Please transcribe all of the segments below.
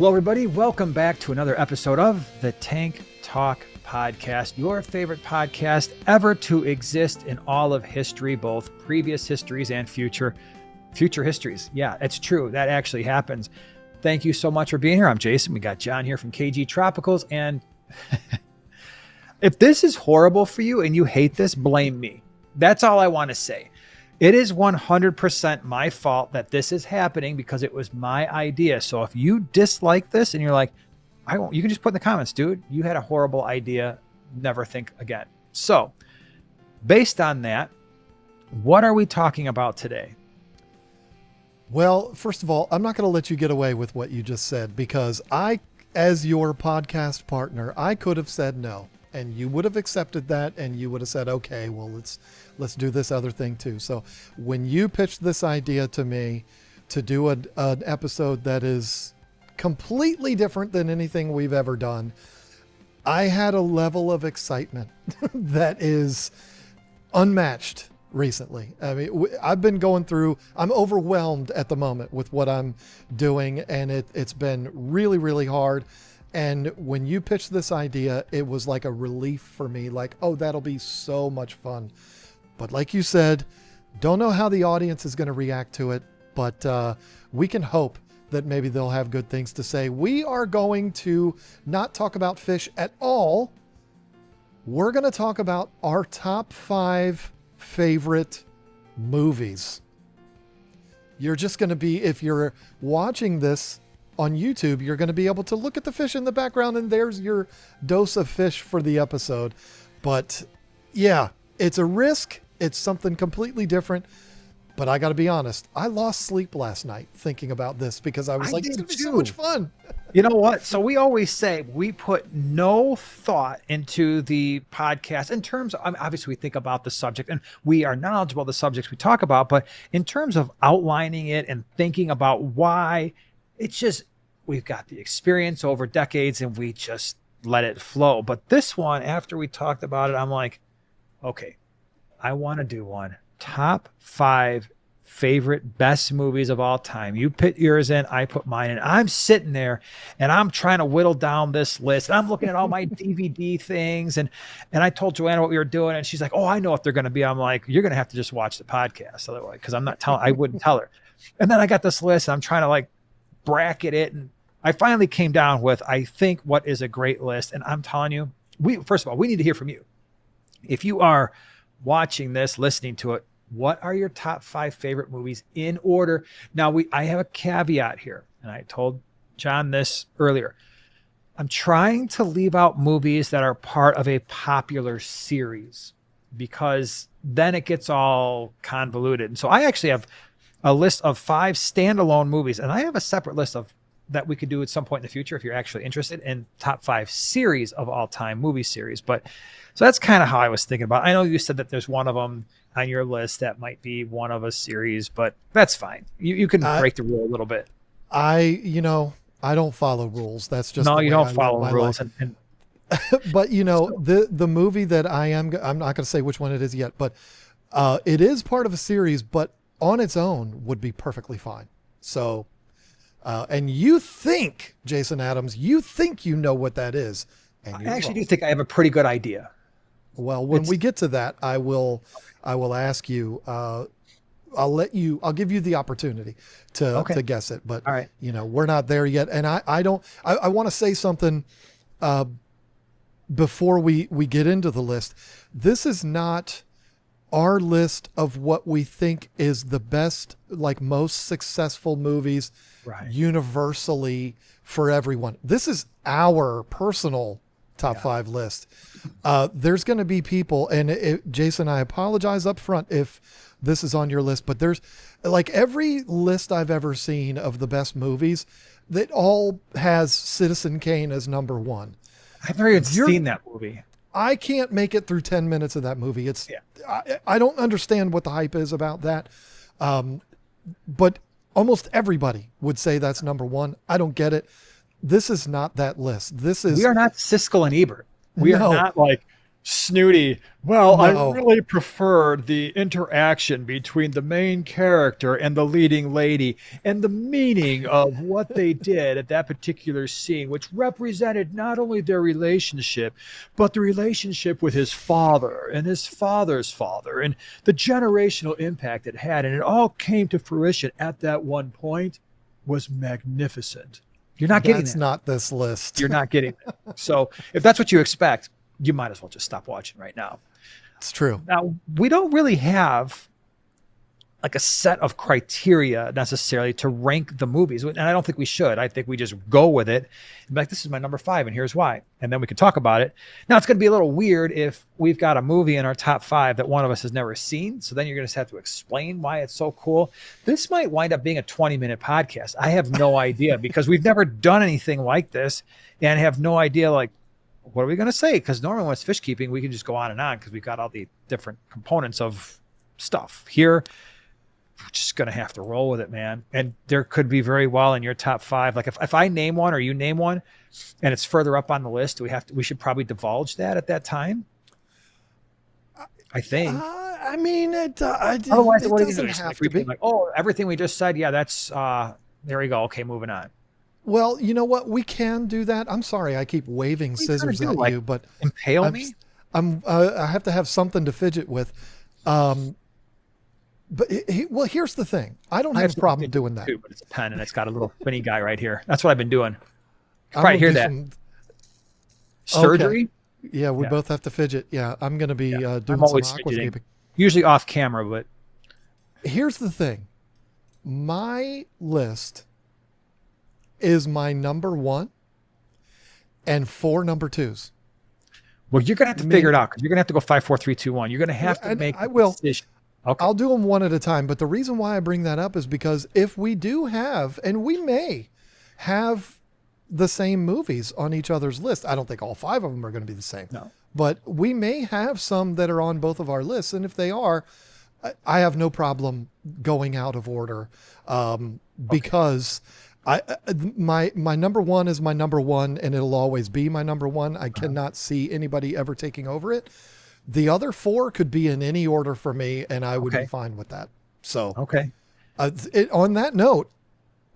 Hello, everybody. Welcome back to another episode of the Tank Talk Podcast, your favorite podcast ever to exist in all of history, both previous histories and future histories. Yeah, it's true. That actually happens. Thank you so much for being here. I'm Jason. We got John here from KG Tropicals. And if this is horrible for you and you hate this, blame me. That's all I want to say. It is 100% my fault that this is happening because it was my idea. So if you dislike this and you're like, I won't, you can just put in the comments, dude, you had a horrible idea. Never think again. So based on that, what are we talking about today? Well, first of all, I'm not going to let you get away with what you just said because I, as your podcast partner, I could have said no. And you would have accepted that and you would have said, okay, well, let's do this other thing too. So when you pitched this idea to me to do an episode that is completely different than anything we've ever done, I had a level of excitement that is unmatched recently. I mean, I've been going through, I'm overwhelmed at the moment with what I'm doing, and it's been really, really hard. And when you pitched this idea, it was like a relief for me, like, oh, that'll be so much fun. But like you said, don't know how the audience is going to react to it, but we can hope that maybe they'll have good things to say. We are going to not talk about fish at all. We're going to talk about our top 5 favorite movies. You're just going to be, if you're watching this on YouTube, you're going to be able to look at the fish in the background and there's your dose of fish for the episode. But yeah, it's a risk. It's something completely different. But I got to be honest, I lost sleep last night thinking about this because I was like, it's going to be so much fun. You know what? So we always say we put no thought into the podcast in terms of, I mean, obviously we think about the subject and we are knowledgeable of the subjects we talk about, but in terms of outlining it and thinking about why, it's just, we've got the experience over decades and we just let it flow. But this one, after we talked about it, I'm like, okay, I want to do one. Top 5 favorite best movies of all time. You put yours in, I put mine in. I'm sitting there and I'm trying to whittle down this list. And I'm looking at all my DVD things. And I told Joanna what we were doing. And she's like, oh, I know what they're going to be. I'm like, you're going to have to just watch the podcast. Otherwise, because I wouldn't tell her. And then I got this list and I'm trying to like bracket it. And I finally came down with, I think, what is a great list. And I'm telling you, first of all, we need to hear from you. If you are watching this, listening to it, what are your top 5 favorite movies in order? Now, I have a caveat here, and I told John this earlier. I'm trying to leave out movies that are part of a popular series because then it gets all convoluted. And so I actually have a list of 5 standalone movies, and I have a separate list of that we could do at some point in the future if you're actually interested in top 5 series of all time, movie series. But so that's kind of how I was thinking about it. I know you said that there's one of them on your list that might be one of a series, but that's fine. You can break the rule a little bit. I don't follow rules. That's just no, you don't follow rules. And but the movie that I'm not going to say which one it is yet, but it is part of a series, but on its own would be perfectly fine. So, and you think, Jason Adams, you know what that is. And I actually do think I have a pretty good idea. Well, when we get to that, I will ask you, I'll give you the opportunity to guess it, but all right. We're not there yet. And I want to say something, before we get into the list. This is not our list of what we think is the best, like most successful movies universally for everyone. This is our personal top 5 list. There's going to be people, and Jason, I apologize up front if this is on your list, but there's like every list I've ever seen of the best movies that all has Citizen Kane as number 1. I've never even seen that movie. I can't make it through 10 minutes of that movie. I don't understand what the hype is about that. But almost everybody would say that's number 1. I don't get it. This is not that list. We are not Siskel and Ebert. We are not like Snooty. Well, I No, really preferred the interaction between the main character and the leading lady and the meaning of what they did at that particular scene, which represented not only their relationship, but the relationship with his father and his father's father and the generational impact it had. And it all came to fruition at that one point was magnificent. You're not getting that's that. not this list. You're not getting that. So if that's what you expect, you might as well just stop watching right now. It's true. Now, we don't really have like a set of criteria necessarily to rank the movies. And I don't think we should. I think we just go with it. And be like, this is my number 5, and here's why. And then we can talk about it. Now, it's going to be a little weird if we've got a movie in our top 5 that one of us has never seen. So then you're going to have to explain why it's so cool. This might wind up being a 20-minute podcast. I have no idea because we've never done anything like this and have no idea, like, what are we going to say? Because normally when it's fish keeping, we can just go on and on because we've got all the different components of stuff. Here, we're just going to have to roll with it, man. And there could be very well in your top 5. Like if I name one or you name one and it's further up on the list, we should probably divulge that at that time. I think. I mean, Otherwise, it what are you doesn't doing? have to be. Like, oh, everything we just said. Yeah, that's, there we go. Okay, moving on. Well, you know what? We can do that. I'm sorry, I keep waving scissors at like, you, but impale me? I have to have something to fidget with. But well, here's the thing. I don't have a problem doing that. Too, but it's a pen and it's got a little spinny guy right here. That's what I've been doing. You I'm probably hear gonna that. do Surgery? Okay. Yeah, we both have to fidget. Yeah, I'm going to be doing I'm some always aquascaping. fidgeting. Usually off camera, but Here's the thing. My list is my number 1 and 4 number 2s. well, you're gonna have to figure it out because you're gonna have to go 5, 4, 3, 2, 1. You're gonna have to make I will. decision. Okay. I'll do them one at a time. But the reason why I bring that up is because if we do have, and we may have the same movies on each other's list, I don't think all 5 of them are going to be the same. No. But we may have some that are on both of our lists. And if they are, I have no problem going out of order because my number 1 is my number 1 and it'll always be my number 1. I cannot see anybody ever taking over it. The other 4 could be in any order for me and I would be fine with that. So Okay. On that note,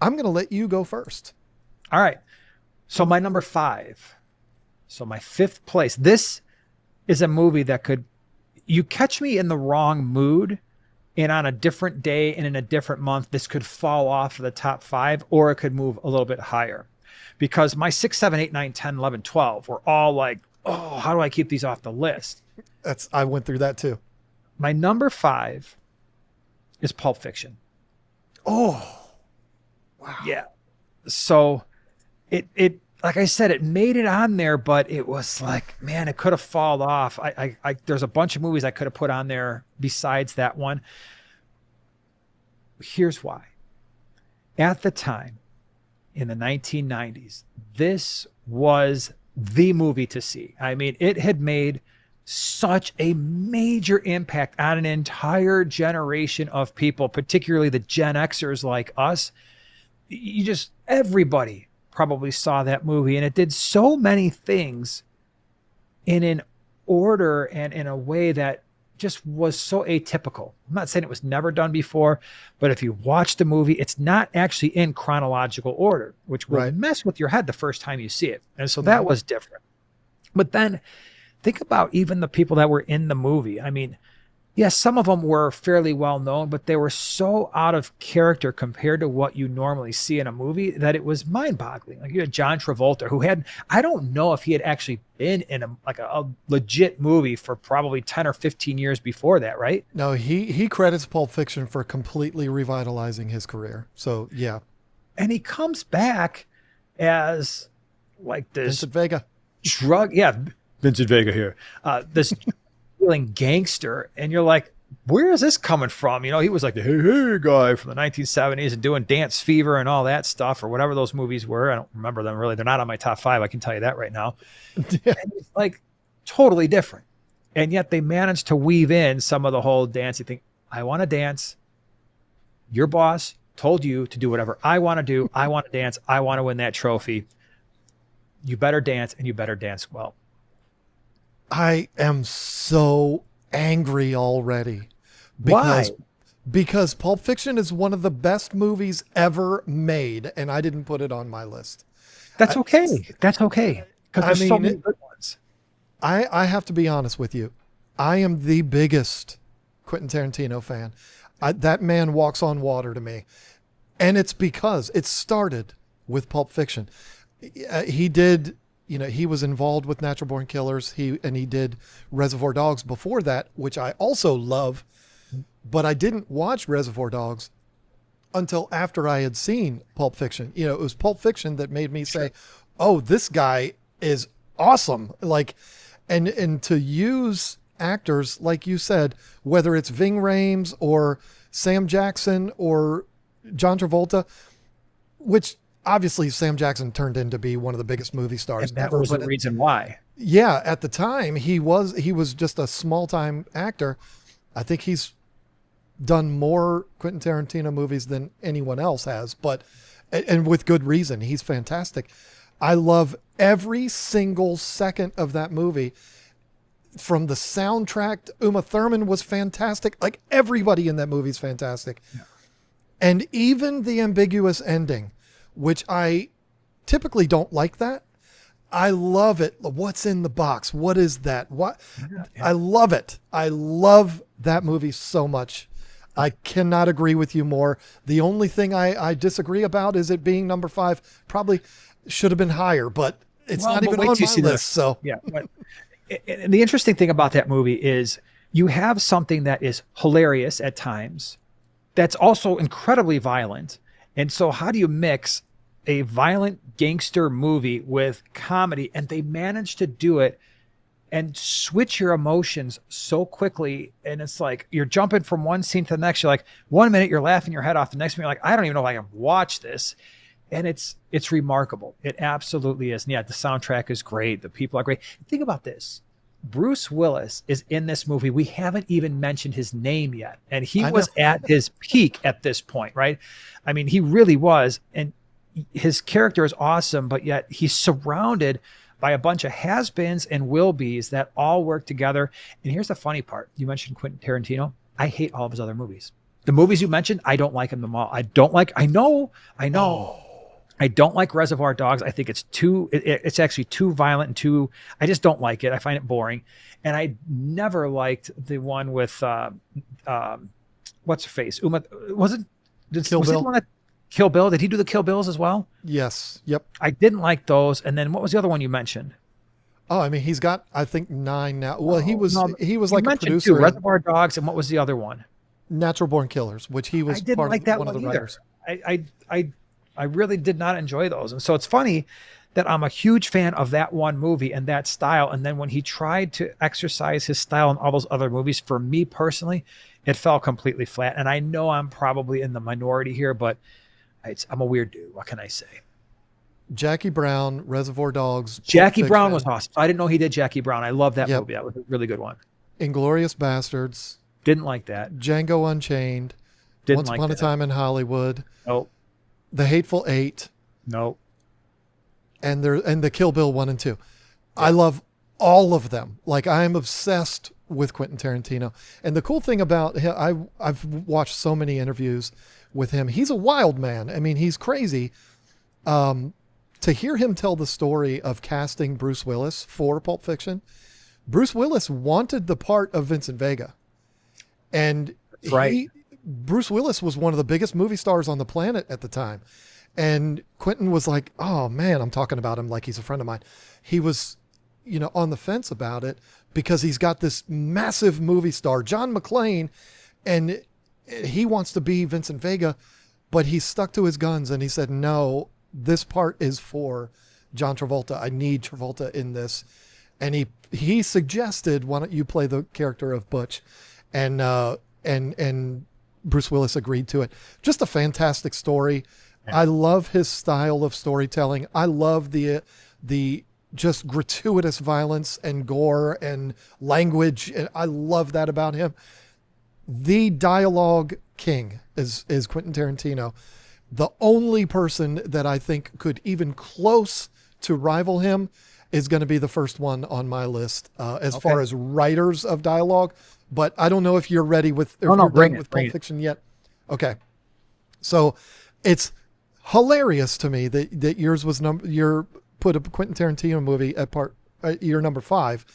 I'm going to let you go first. All right. So my number 5. So my 5th place. This is a movie that you catch me in the wrong mood and on a different day and in a different month, this could fall off of the top 5 or it could move a little bit higher because my 6, 7, 8, 9, 10, 11, 12 were all like, oh, how do I keep these off the list? I went through that too. My number 5 is Pulp Fiction. Oh, wow. Yeah. So it like I said, it made it on there, but it was like, man, it could have fallen off. There's a bunch of movies I could have put on there besides that one. Here's why. At the time, in the 1990s, this was the movie to see. I mean, it had made such a major impact on an entire generation of people, particularly the Gen Xers like us. Everybody probably saw that movie, and it did so many things in an order and in a way that just was so atypical. I'm not saying it was never done before, but if you watch the movie, it's not actually in chronological order, which will mess with your head the first time you see it. And so that was different. But then think about even the people that were in the movie. I mean, yes, some of them were fairly well known, but they were so out of character compared to what you normally see in a movie that it was mind boggling. Like you had John Travolta, who I don't know if he had actually been in a legit movie for probably 10 or 15 years before that, right? No, he credits Pulp Fiction for completely revitalizing his career. So yeah. And he comes back as like this Vincent Vega. Vincent Vega here. This feeling gangster, and you're like, where is this coming from? You know, he was like the hey guy from the 1970s and doing Dance Fever and all that stuff or whatever those movies were. I don't remember them really. They're not on my top 5. I can tell you that right now. Yeah. And it's like totally different. And yet they managed to weave in some of the whole dancing thing. I want to dance. Your boss told you to do whatever I want to do. I want to dance. I want to win that trophy. You better dance, and you better dance well. I am so angry already Why? because because Pulp Fiction is one of the best movies ever made, and I didn't put it on my list. That's I, okay. That's okay. Because I there's so mean, many good ones. I have to be honest with you. I am the biggest Quentin Tarantino fan. That man walks on water to me. And it's because it started with Pulp Fiction. He did, he was involved with Natural Born Killers. He did Reservoir Dogs before that, which I also love, but I didn't watch Reservoir Dogs until after I had seen Pulp Fiction. It was Pulp Fiction that made me say, "Oh, this guy is awesome." Like, and to use actors like you said, whether it's Ving Rhames or Sam Jackson or John Travolta, which obviously Sam Jackson turned into be one of the biggest movie stars And that ever. was the But reason why. yeah, at the time he was just a small time actor. I think he's done more Quentin Tarantino movies than anyone else has, but and with good reason. He's fantastic. I love every single second of that movie. From the soundtrack, Uma Thurman was fantastic. Like everybody in that movie is fantastic. Yeah. And even the ambiguous ending, which I typically don't like that. I love it. What's in the box? What is that? What? Yeah. I love it. I love that movie so much. I cannot agree with you more. The only thing I disagree about is it being number 5. Probably should have been higher, but it's not even on my list. So Yeah. But and the interesting thing about that movie is you have something that is hilarious at times that's also incredibly violent. And so how do you mix a violent gangster movie with comedy? And they manage to do it and switch your emotions so quickly. And it's like you're jumping from one scene to the next. You're like, 1 minute you're laughing your head off, the next minute you're like, I don't even know if I can watch this. And it's remarkable. It absolutely is. And yeah, the soundtrack is great. The people are great. Think about this. Bruce Willis is in this movie. We haven't even mentioned his name yet. And he was at his peak at this point, right? I mean, he really was. And his character is awesome, but yet he's surrounded by a bunch of has-beens and will-be's that all work together. And here's the funny part. You mentioned Quentin Tarantino. I hate all of his other movies. The movies you mentioned, I don't like them all. I know. Oh. I don't like Reservoir Dogs. I think it's actually too violent and I just don't like it. I find it boring. And I never liked the one with, what's her face? Uma, was it Kill Bill? the one that Kill Bill? Did he do the Kill Bills as well? Yes. Yep. I didn't like those. And then what was the other one you mentioned? Oh, I mean, he's got, I think 9 now. Well, he was like a mentioned producer in Reservoir Dogs, and what was the other one? Natural Born Killers, which he was I didn't part like of that one of the either. writers. I really did not enjoy those. And so it's funny that I'm a huge fan of that one movie and that style. And then when he tried to exercise his style in all those other movies, for me personally, it fell completely flat. And I know I'm probably in the minority here, but I'm a weird dude. What can I say? Jackie Brown, Reservoir Dogs. Jackie Pulp Brown Fiction, was awesome. I didn't know he did Jackie Brown. I love that Yep. movie. That was a really good one. Inglourious Bastards, Didn't like that. Django Unchained, Didn't Once like Upon a that. Time in Hollywood, Nope. The Hateful Eight, Nope. and the Kill Bill 1 and 2. I love all of them. Like, I'm obsessed with Quentin Tarantino. And the cool thing about him, I've watched so many interviews with him. He's a wild man. I mean, he's crazy. To hear him tell the story of casting Bruce Willis for Pulp Fiction, Bruce Willis wanted the part of Vincent Vega. And Right. Bruce Willis was one of the biggest movie stars on the planet at the time. And Quentin was like, oh man, I'm talking about him like he's a friend of mine. He was, on the fence about it because he's got this massive movie star, John McClane, and he wants to be Vincent Vega, but he stuck to his guns and he said, no, this part is for John Travolta. I need Travolta in this. And he suggested, why don't you play the character of Butch? And Bruce Willis agreed to it. Just a fantastic story. I love his style of storytelling. I love the just gratuitous violence and gore and language. And I love that about him. The dialogue king is Quentin Tarantino. The only person that I think could even close to rival him, is going to be the first one on my list as Okay. far as writers of dialogue. But I don't know if you're ready with, if Oh, no, you're bring done it, with bring Pulp it. Fiction yet. Okay. So it's hilarious to me that yours was your put a Quentin Tarantino movie at your number 5,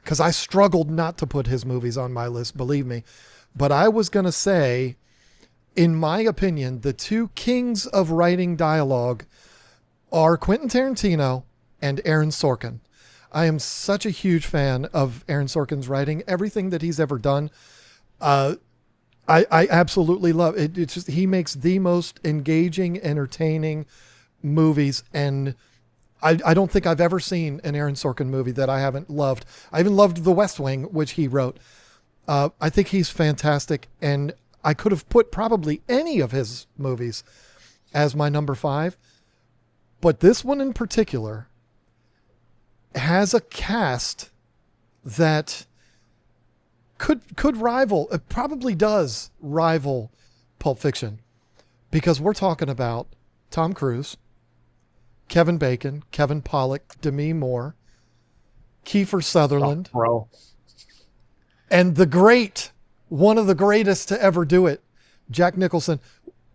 because I struggled not to put his movies on my list, believe me. But I was going to say, in my opinion, the two kings of writing dialogue are Quentin Tarantino and Aaron Sorkin. I am such a huge fan of Aaron Sorkin's writing. Everything that he's ever done, I absolutely love it. It's just, he makes the most engaging, entertaining movies. And I don't think I've ever seen an Aaron Sorkin movie that I haven't loved. I even loved The West Wing, which he wrote. I think he's fantastic. And I could have put probably any of his movies as my number 5. But this one in particular has a cast that could rival, it probably does rival Pulp Fiction, because we're talking about Tom Cruise, Kevin Bacon, Kevin Pollak, Demi Moore, Kiefer Sutherland, Bro. and one of the greatest to ever do it, Jack Nicholson,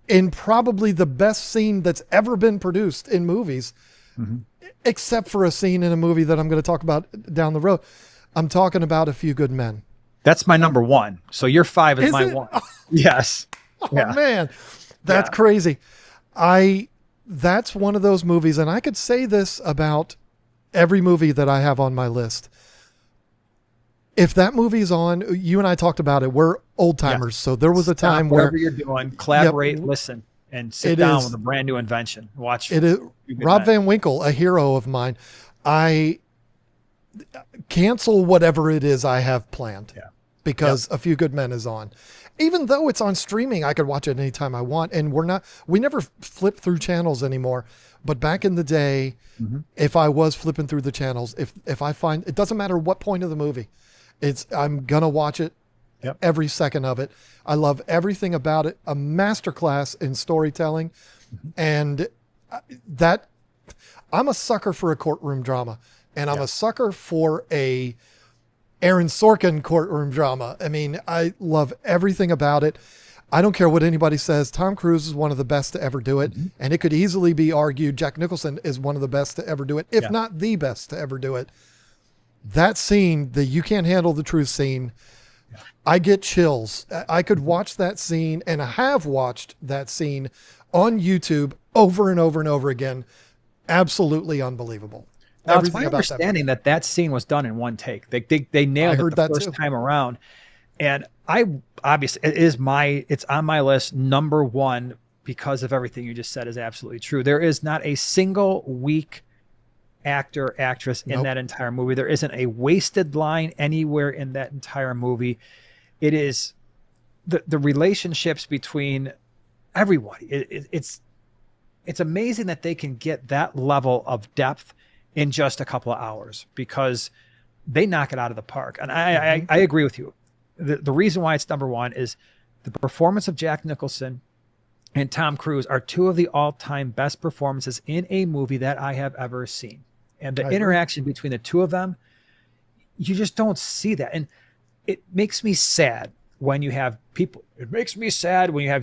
in probably the best scene that's ever been produced in movies, except for a scene in a movie that I'm going to talk about down the road. I'm talking about A Few Good Men. That's my number 1. So your 5 is my it? 1. Yes. Oh Yeah. man, that's crazy. That's one of those movies, and I could say this about every movie that I have on my list. If that movie's on, you and I talked about it. We're old timers, so there was a time where whatever you're doing, collaborate, listen, and sit down with a brand new invention. Watch it. Is Rob Men. Van Winkle, a hero of mine. I cancel whatever it is I have planned because A Few Good Men is on. Even though it's on streaming, I could watch it anytime I want. And we never flip through channels anymore. But back in the day, if I was flipping through the channels, if I find, it doesn't matter what point of the movie, I'm going to watch it every second of it. I love everything about it. A masterclass in storytelling. And I'm a sucker for a courtroom drama, and I'm a sucker for a Aaron Sorkin courtroom drama. I mean, I love everything about it. I don't care what anybody says. Tom Cruise is one of the best to ever do it. And it could easily be argued Jack Nicholson is one of the best to ever do it, if not the best to ever do it. That scene, the You Can't Handle the Truth scene, I get chills. I could watch that scene, and I have watched that scene on YouTube over and over and over again. Absolutely unbelievable. Now, it's my understanding that scene was done in one take. They nailed it the first time around. And I obviously, it's on my list, number 1, because of everything you just said is absolutely true. There is not a single weak actor, actress in that entire movie. There isn't a wasted line anywhere in that entire movie. It is the relationships between everybody. It's amazing that they can get that level of depth in just a couple of hours, because they knock it out of the park. And I agree with you. The reason why it's number 1 is the performance of Jack Nicholson and Tom Cruise are 2 of the all-time best performances in a movie that I have ever seen. And the interaction between the 2 of them, you just don't see that. And it makes me sad when you have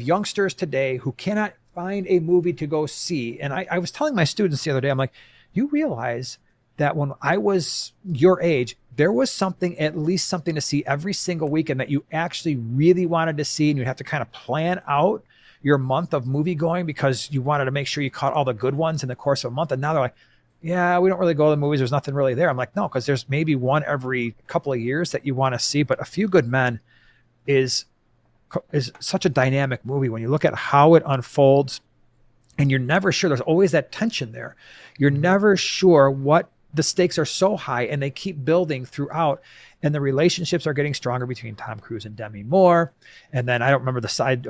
youngsters today who cannot find a movie to go see. And I was telling my students the other day, I'm like, you realize that when I was your age, there was at least something to see every single weekend that you actually really wanted to see, and you have to kind of plan out your month of movie going because you wanted to make sure you caught all the good ones in the course of a month. And now they're like, yeah, we don't really go to the movies. There's nothing really there. I'm like, no, because there's maybe one every couple of years that you want to see. But A Few Good Men is such a dynamic movie when you look at how it unfolds, and you're never sure. There's always that tension there. You're never sure what the stakes are so high, and they keep building throughout. And the relationships are getting stronger between Tom Cruise and Demi Moore. And then I don't remember the side,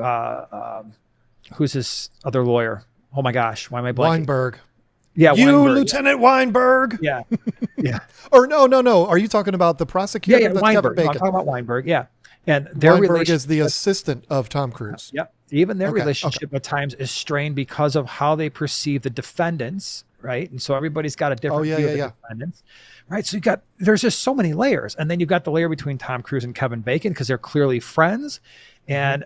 who's his other lawyer? Oh my gosh, why am I blanking? Weinberg. Yeah, Weinberg. Lieutenant Weinberg. Yeah, yeah. Or no. Are you talking about the prosecutor? Yeah, Weinberg. No, I'm talking about Weinberg. Yeah, and their Weinberg is the assistant of Tom Cruise. Yep. Even their relationship at times is strained because of how they perceive the defendants right? And so everybody's got a Oh different yeah, view yeah, of the yeah. defendants, right? So there's just so many layers. And then you've got the layer between Tom Cruise and Kevin Bacon because they're clearly friends. Mhm. And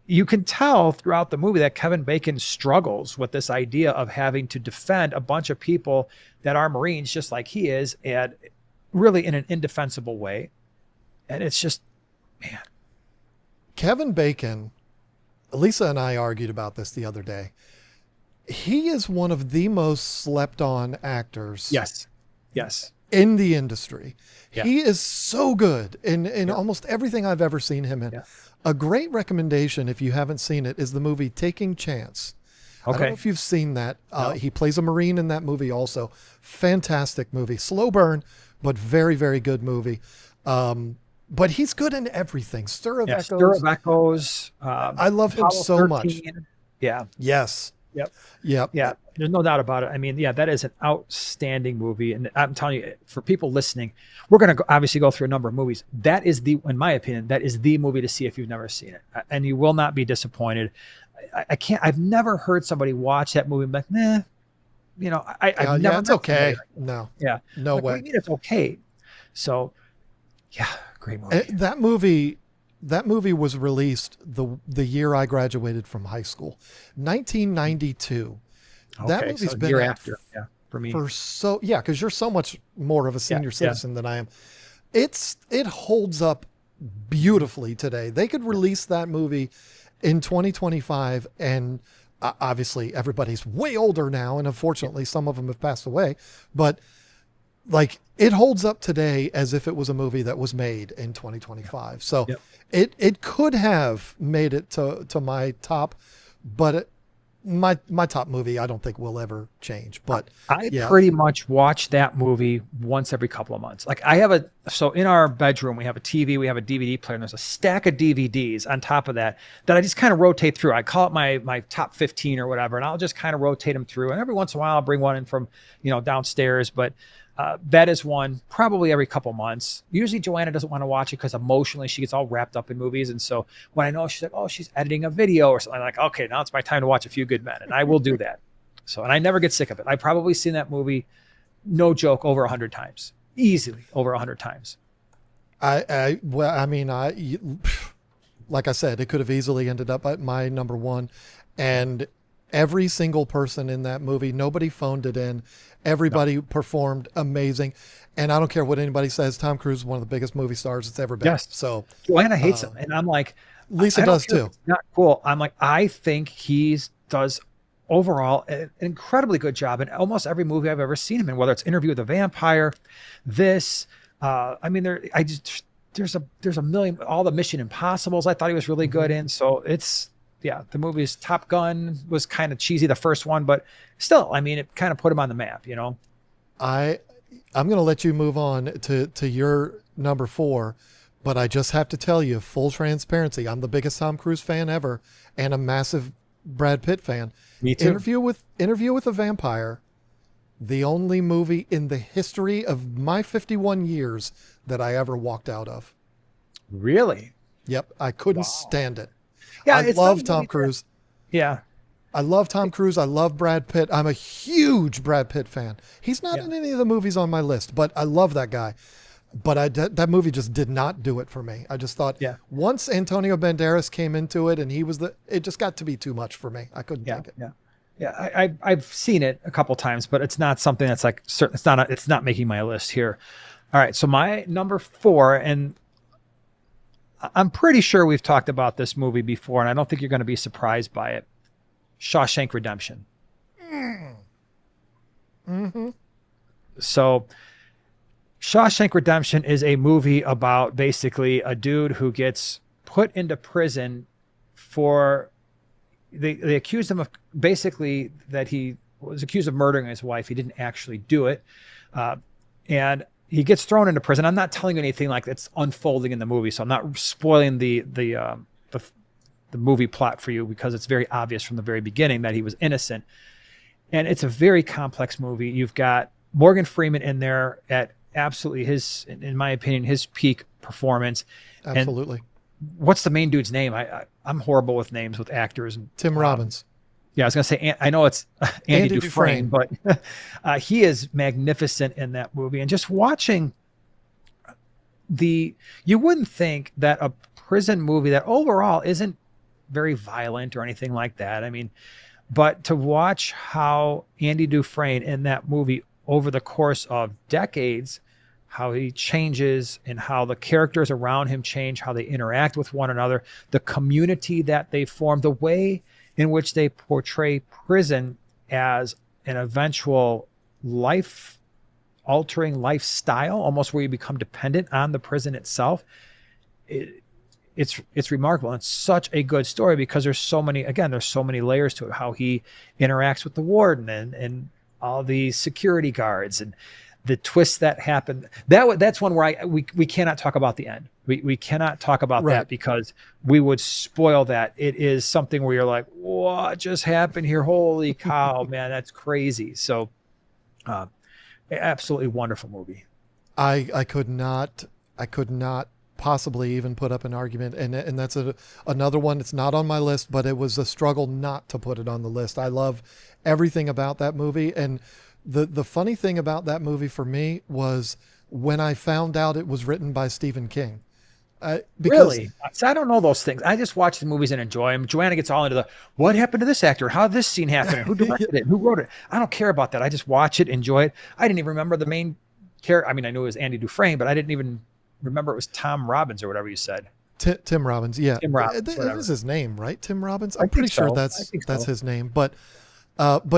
you can tell throughout the movie that Kevin Bacon struggles with this idea of having to defend a bunch of people that are Marines just like he is, and really in an indefensible way. And it's just, man. Kevin Bacon, Lisa and I argued about this the other day. He is one of the most slept on actors Yes. Yes. in the industry. Yeah. He is so good in Yeah. almost everything I've ever seen him in. Yeah. A great recommendation, if you haven't seen it, is the movie Taking Chance. I don't know Okay. if you've seen that. No. He plays a Marine in that movie also. Fantastic movie. Slow burn, but very, very good movie. But he's good in everything. Stir of Yeah. Echoes. Stir of Echoes. I love him Apollo so much. 13. Yeah. Yes. Yep. Yep. Yeah. There's no doubt about it. I mean, yeah, that is an outstanding movie. And I'm telling you, for people listening, we're going to obviously go through a number of movies. That is in my opinion, that is the movie to see if you've never seen it. And you will not be disappointed. I've never heard somebody watch that movie and be like, nah, I've never. Yeah, it's okay. No. Yeah. No Like, what do way. you mean it's okay? So, yeah, great movie. That movie was released the year I graduated from high school, 1992. That Okay, movie's so been year out after, yeah, for me. because you're so much more of a senior citizen than I am. It holds up beautifully today. They could release that movie in 2025, and obviously everybody's way older now, and unfortunately some of them have passed away, but like it holds up today as if it was a movie that was made in 2025. So Yep. it could have made it to my top, but my top movie I don't think will ever change. But I yeah, pretty much watch that movie once every couple of months. Like so in our bedroom, we have a TV, we have a DVD player, and there's a stack of DVDs on top of that I just kind of rotate through. I call it my top 15 or whatever, and I'll just kind of rotate them through. And every once in a while I'll bring one in from, downstairs, but that is one probably every couple months. Usually Joanna doesn't want to watch it because emotionally she gets all wrapped up in movies. And so when I know she's like, oh, she's editing a video or something, I'm like, okay, now it's my time to watch A Few Good Men. And I will do that. So, and I never get sick of it. I've probably seen that movie, no joke, over 100 times, easily over 100 times. Like I said, it could have easily ended up at my number one, and every single person in that movie, nobody phoned it in. Everybody performed amazing. And I don't care what anybody says, Tom Cruise is one of the biggest movie stars that's ever been. Yes. So Joanna hates him. And I'm like, Lisa I don't does care if too. it's not cool. I'm like, I think he does overall an incredibly good job in almost every movie I've ever seen him in, whether it's Interview with a Vampire, there's a million, all the Mission Impossibles I thought he was really good in. So the movie's Top Gun was kind of cheesy, the first one, but still, I mean, it kind of put him on the map, I'm going to let you move on to your number 4, but I just have to tell you, full transparency, I'm the biggest Tom Cruise fan ever and a massive Brad Pitt fan. Me too. Interview with a Vampire, the only movie in the history of my 51 years that I ever walked out of. Really? Yep, I couldn't stand it. Yeah, I love Tom Cruise. Yeah. I love Tom Cruise. I love Brad Pitt. I'm a huge Brad Pitt fan. He's not in any of the movies on my list, but I love that guy. But that movie just did not do it for me. I just thought once Antonio Banderas came into it and it just got to be too much for me. I couldn't take it. Yeah. I've seen it a couple times, but it's not something that's like certain. It's not making my list here. All right. So my number 4, and I'm pretty sure we've talked about this movie before, and I don't think you're going to be surprised by it. Shawshank Redemption. Mm-hmm. So Shawshank Redemption is a movie about basically a dude who gets put into prison for they accused him of basically that he was accused of murdering his wife. He didn't actually do it. And he gets thrown into prison. I'm not telling you anything like that's unfolding in the movie, so I'm not spoiling the movie plot for you because it's very obvious from the very beginning that he was innocent. And it's a very complex movie. You've got Morgan Freeman in there at absolutely in my opinion, his peak performance. Absolutely. And what's the main dude's name? I'm horrible with names with actors. Tim Robbins. Yeah, I was gonna say I know it's Andy Andy Dufresne, Dufresne. but he is magnificent in that movie. And just watching you wouldn't think that a prison movie that overall isn't very violent or anything like that. I mean, but to watch how Andy Dufresne in that movie over the course of decades, how he changes and how the characters around him change, how they interact with one another, the community that they form, the way in which they portray prison as an eventual life altering lifestyle, almost where you become dependent on the prison itself. It's remarkable. It's such a good story because there's so many layers to it. How he interacts with the warden and all the security guards and the twists that happen. That's one where we cannot talk about the end. We cannot talk about Right. that because we would spoil that. It is something where you're like, what just happened here? Holy cow, man, that's crazy. So absolutely wonderful movie. I could not possibly even put up an argument, and that's another one. It's not on my list, but it was a struggle not to put it on the list. I love everything about that movie, and the funny thing about that movie for me was when I found out it was written by Stephen King. Really? So I don't know those things. I just watch the movies and enjoy them. Joanna gets all into what happened to this actor? How did this scene happen? Who directed it? Who wrote it? I don't care about that. I just watch it, enjoy it. I didn't even remember the main character. I mean, I knew it was Andy Dufresne, but I didn't even remember it was Tom Robbins or whatever you said. Tim Robbins, yeah. Tim Robbins. That is his name, right? Tim Robbins. I I'm pretty think sure so. that's his name. But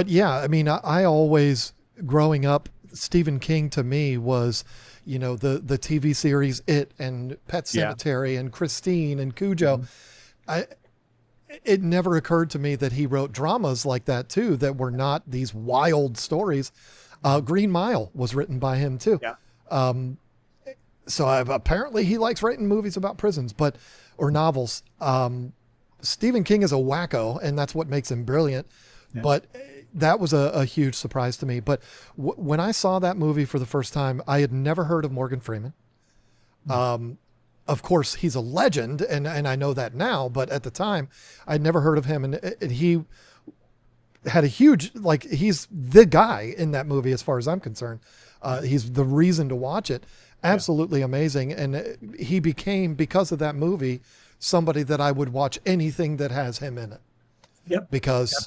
yeah, I mean, I always growing up, Stephen King to me was, the TV series It and Pet Sematary and Christine and Cujo. It never occurred to me that he wrote dramas like that too, that were not these wild stories. Green Mile was written by him too. Yeah. So apparently he likes writing movies about prisons, or novels. Stephen King is a wacko, and that's what makes him brilliant. Yeah. But that was a huge surprise to me. But when I saw that movie for the first time, I had never heard of Morgan Freeman. Of course, he's a legend, and I know that now. But at the time, I'd never heard of him, and he had a huge, he's the guy in that movie as far as I'm concerned. He's the reason to watch it. Absolutely amazing. And he became, because of that movie, somebody that I would watch anything that has him in it. Yep. Because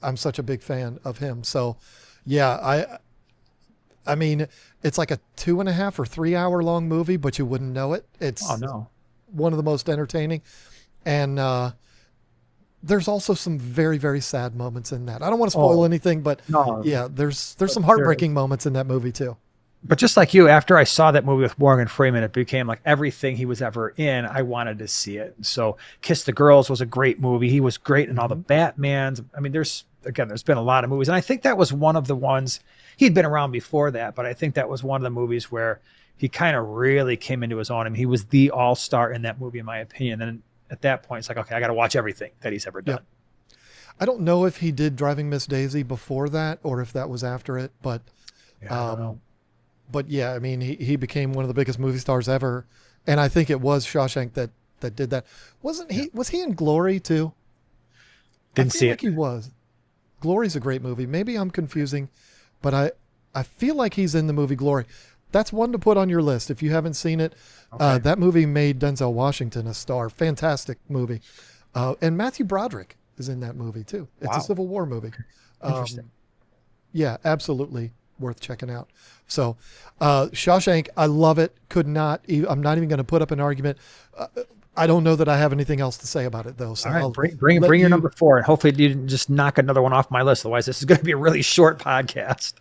I'm such a big fan of him. So yeah, I mean, it's like a 2.5 or 3 hour long movie, but you wouldn't know it. It's one of the most entertaining. And, there's also some very, very sad moments in that. I don't want to spoil anything, but yeah, there's some heartbreaking moments in that movie too. But just like you, after I saw that movie with Morgan Freeman, it became like everything he was ever in, I wanted to see it. So Kiss the Girls was a great movie. He was great in all the Batmans. I mean, there's been a lot of movies. And I think that was one of the ones, he'd been around before that, but I think that was one of the movies where he kind of really came into his own. I mean, he was the all-star in that movie, in my opinion. And at that point, it's like, okay, I got to watch everything that he's ever done. I don't know if he did Driving Miss Daisy before that or if that was after it, but I don't know. But yeah, I mean, he became one of the biggest movie stars ever. And I think it was Shawshank that did that. Wasn't he? Was he in Glory too? Didn't see it. He was. Glory's a great movie. Maybe I'm confusing, but I feel like he's in the movie Glory. That's one to put on your list if you haven't seen it. Okay. That movie made Denzel Washington a star. Fantastic movie. And Matthew Broderick is in that movie too. It's a Civil War movie. Interesting. Yeah, absolutely worth checking out. So Shawshank, I love it. I'm not even going to put up an argument. I don't know that I have anything else to say about it though. So all right, bring your number 4, and hopefully you didn't just knock another one off my list. Otherwise, this is going to be a really short podcast.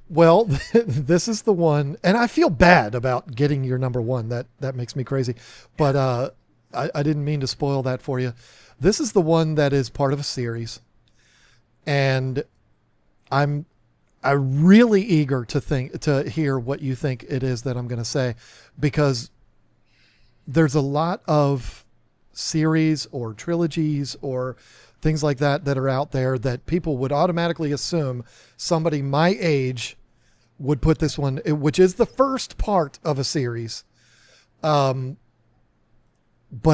Well, this is the one, and I feel bad about getting your number 1. That makes me crazy, but I didn't mean to spoil that for you. This is the one that is part of a series, and I'm really eager to hear what you think it is that I'm going to say, because there's a lot of series or trilogies or things like that are out there that people would automatically assume somebody my age would put this one, which is the first part of a series. But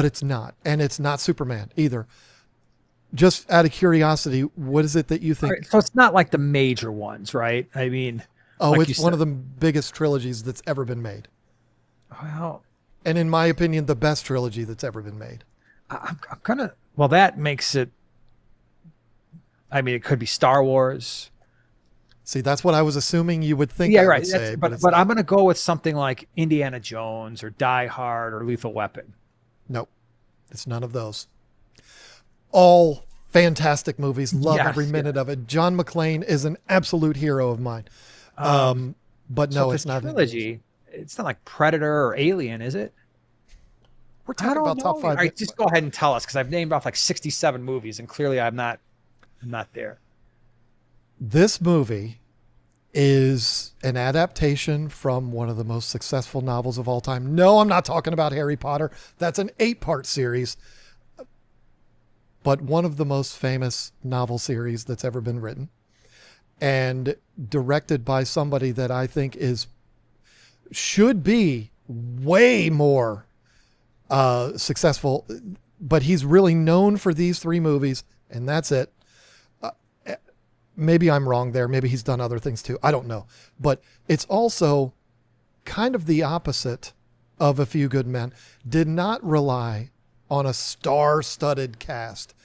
it's not, and it's not Superman either. just out of curiosity, what is it that you All think? right, so it's not like the major ones, right? I mean, Oh, like you it's one said, of the biggest trilogies that's ever been made. well, And in my opinion, the best trilogy that's ever been made. I'm gonna. Well, that makes it. I mean, it could be Star Wars. See, that's what I was assuming you would think Yeah, I right. would say, but But it's I'm not. gonna go with something like Indiana Jones or Die Hard or Lethal Weapon. Nope, it's none of those. All fantastic movies. Love every Yes, yeah. minute of it. John McClane is an absolute hero of mine. Um, But so no, if it's it's not any of those. trilogy, it's not like Predator or Alien, is it? We're I talking don't about know. top All five. right, just go ahead and tell us because I've named off like 67 movies, and clearly I'm not. I'm not there. This movie is an adaptation from one of the most successful novels of all time. No, I'm not talking about Harry Potter. That's an 8-part series, but one of the most famous novel series that's ever been written and directed by somebody that I think should be way more successful, but he's really known for these 3 movies, and that's it. Maybe I'm wrong there. Maybe he's done other things too. I don't know. But it's also kind of the opposite of A Few Good Men. Did not rely on a star-studded cast.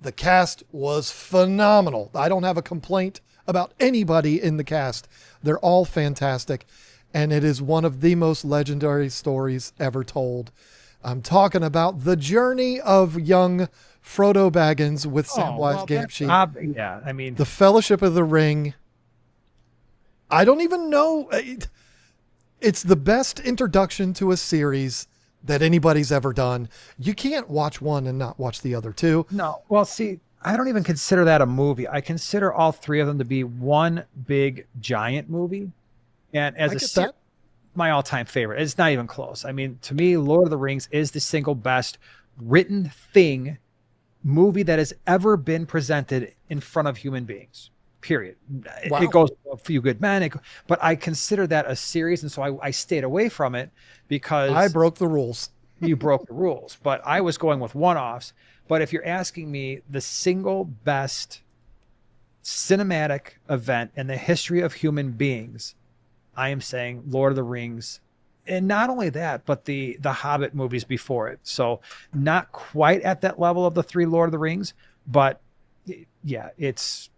The cast was phenomenal. I don't have a complaint about anybody in the cast. They're all fantastic. And it is one of the most legendary stories ever told. I'm talking about the journey of young Frodo Baggins with Samwise Gamgee. Yeah. I mean, The Fellowship of the Ring. I don't even know. It's the best introduction to a series that anybody's ever done. You can't watch one and not watch the other 2. no. Well, see, I don't even consider that a movie. I consider all 3 of them to be one big giant movie. And as I a get that. my all-time favorite, it's not even close. I mean, to me, Lord of the Rings is the single best written movie that has ever been presented in front of human beings. Period. Wow. It goes A Few Good Men, but I consider that a series, and so I stayed away from it because I broke the rules. you broke the rules. But I was going with one-offs. But if you're asking me the single best cinematic event in the history of human beings, I am saying Lord of the Rings. And not only that, but the Hobbit movies before it. So not quite at that level of the 3 Lord of the Rings, but yeah, it's